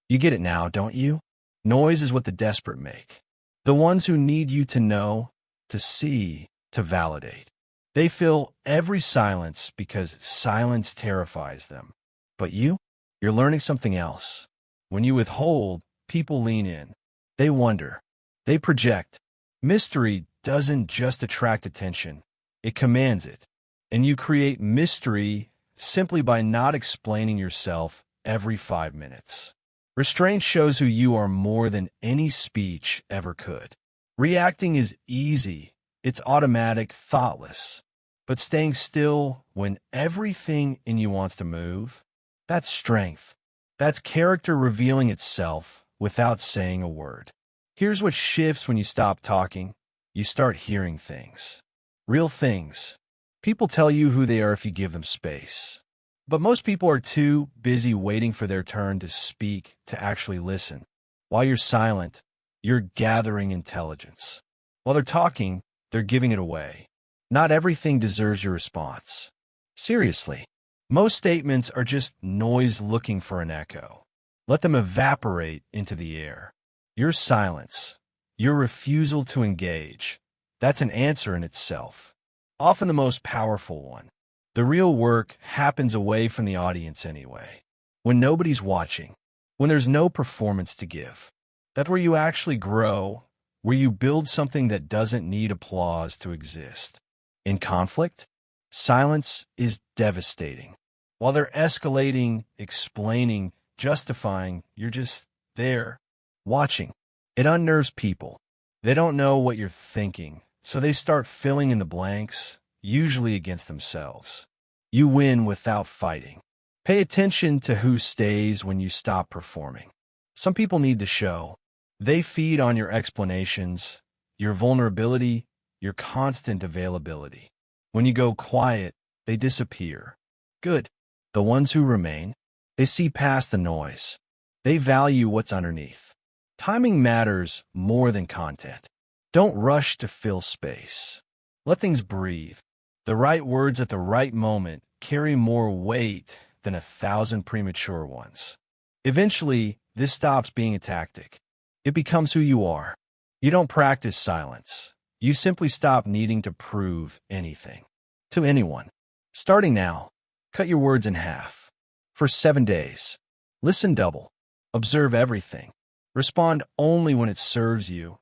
You get it now, don't you? Noise is what the desperate make. The ones who need you to know, to see, to validate. They fill every silence because silence terrifies them. But you're learning something else. When you withhold, people lean in. They wonder. They project. Mystery doesn't just attract attention. It commands it. And you create mystery simply by not explaining yourself every 5 minutes. Restraint shows who you are more than any speech ever could. Reacting is easy. It's automatic, thoughtless. But staying still when everything in you wants to move, that's strength. That's character revealing itself without saying a word. Here's what shifts when you stop talking. You start hearing things. Real things. People tell you who they are if you give them space. But most people are too busy waiting for their turn to speak to actually listen. While you're silent, you're gathering intelligence. While they're talking, they're giving it away. Not everything deserves your response. Seriously, most statements are just noise looking for an echo. Let them evaporate into the air. Your silence, your refusal to engage, that's an answer in itself. Often the most powerful one. The real work happens away from the audience anyway. When nobody's watching, when there's no performance to give. That's where you actually grow, where you build something that doesn't need applause to exist. In conflict, silence is devastating. While they're escalating, explaining, justifying, you're just there, watching. It unnerves people. They don't know what you're thinking, so they start filling in the blanks, usually against themselves. You win without fighting. Pay attention to who stays when you stop performing. Some people need the show. They feed on your explanations, your vulnerability, your constant availability. When you go quiet, they disappear. Good. The ones who remain, they see past the noise. They value what's underneath. Timing matters more than content. Don't rush to fill space. Let things breathe. The right words at the right moment carry more weight than 1,000 premature ones. Eventually, this stops being a tactic. It becomes who you are. You don't practice silence. You simply stop needing to prove anything to anyone. Starting now, Cut your words in half. For 7 days. Listen double. Observe everything. Respond only when it serves you,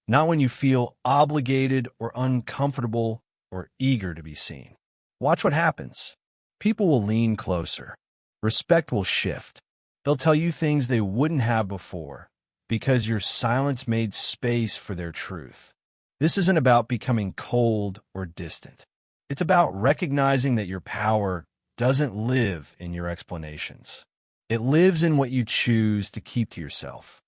not when you feel obligated or uncomfortable or eager to be seen. Watch what happens. People will lean closer. Respect will shift. They'll tell you things they wouldn't have before because your silence made space for their truth. This isn't about becoming cold or distant. It's about recognizing that your power doesn't live in your explanations. It lives in what you choose to keep to yourself.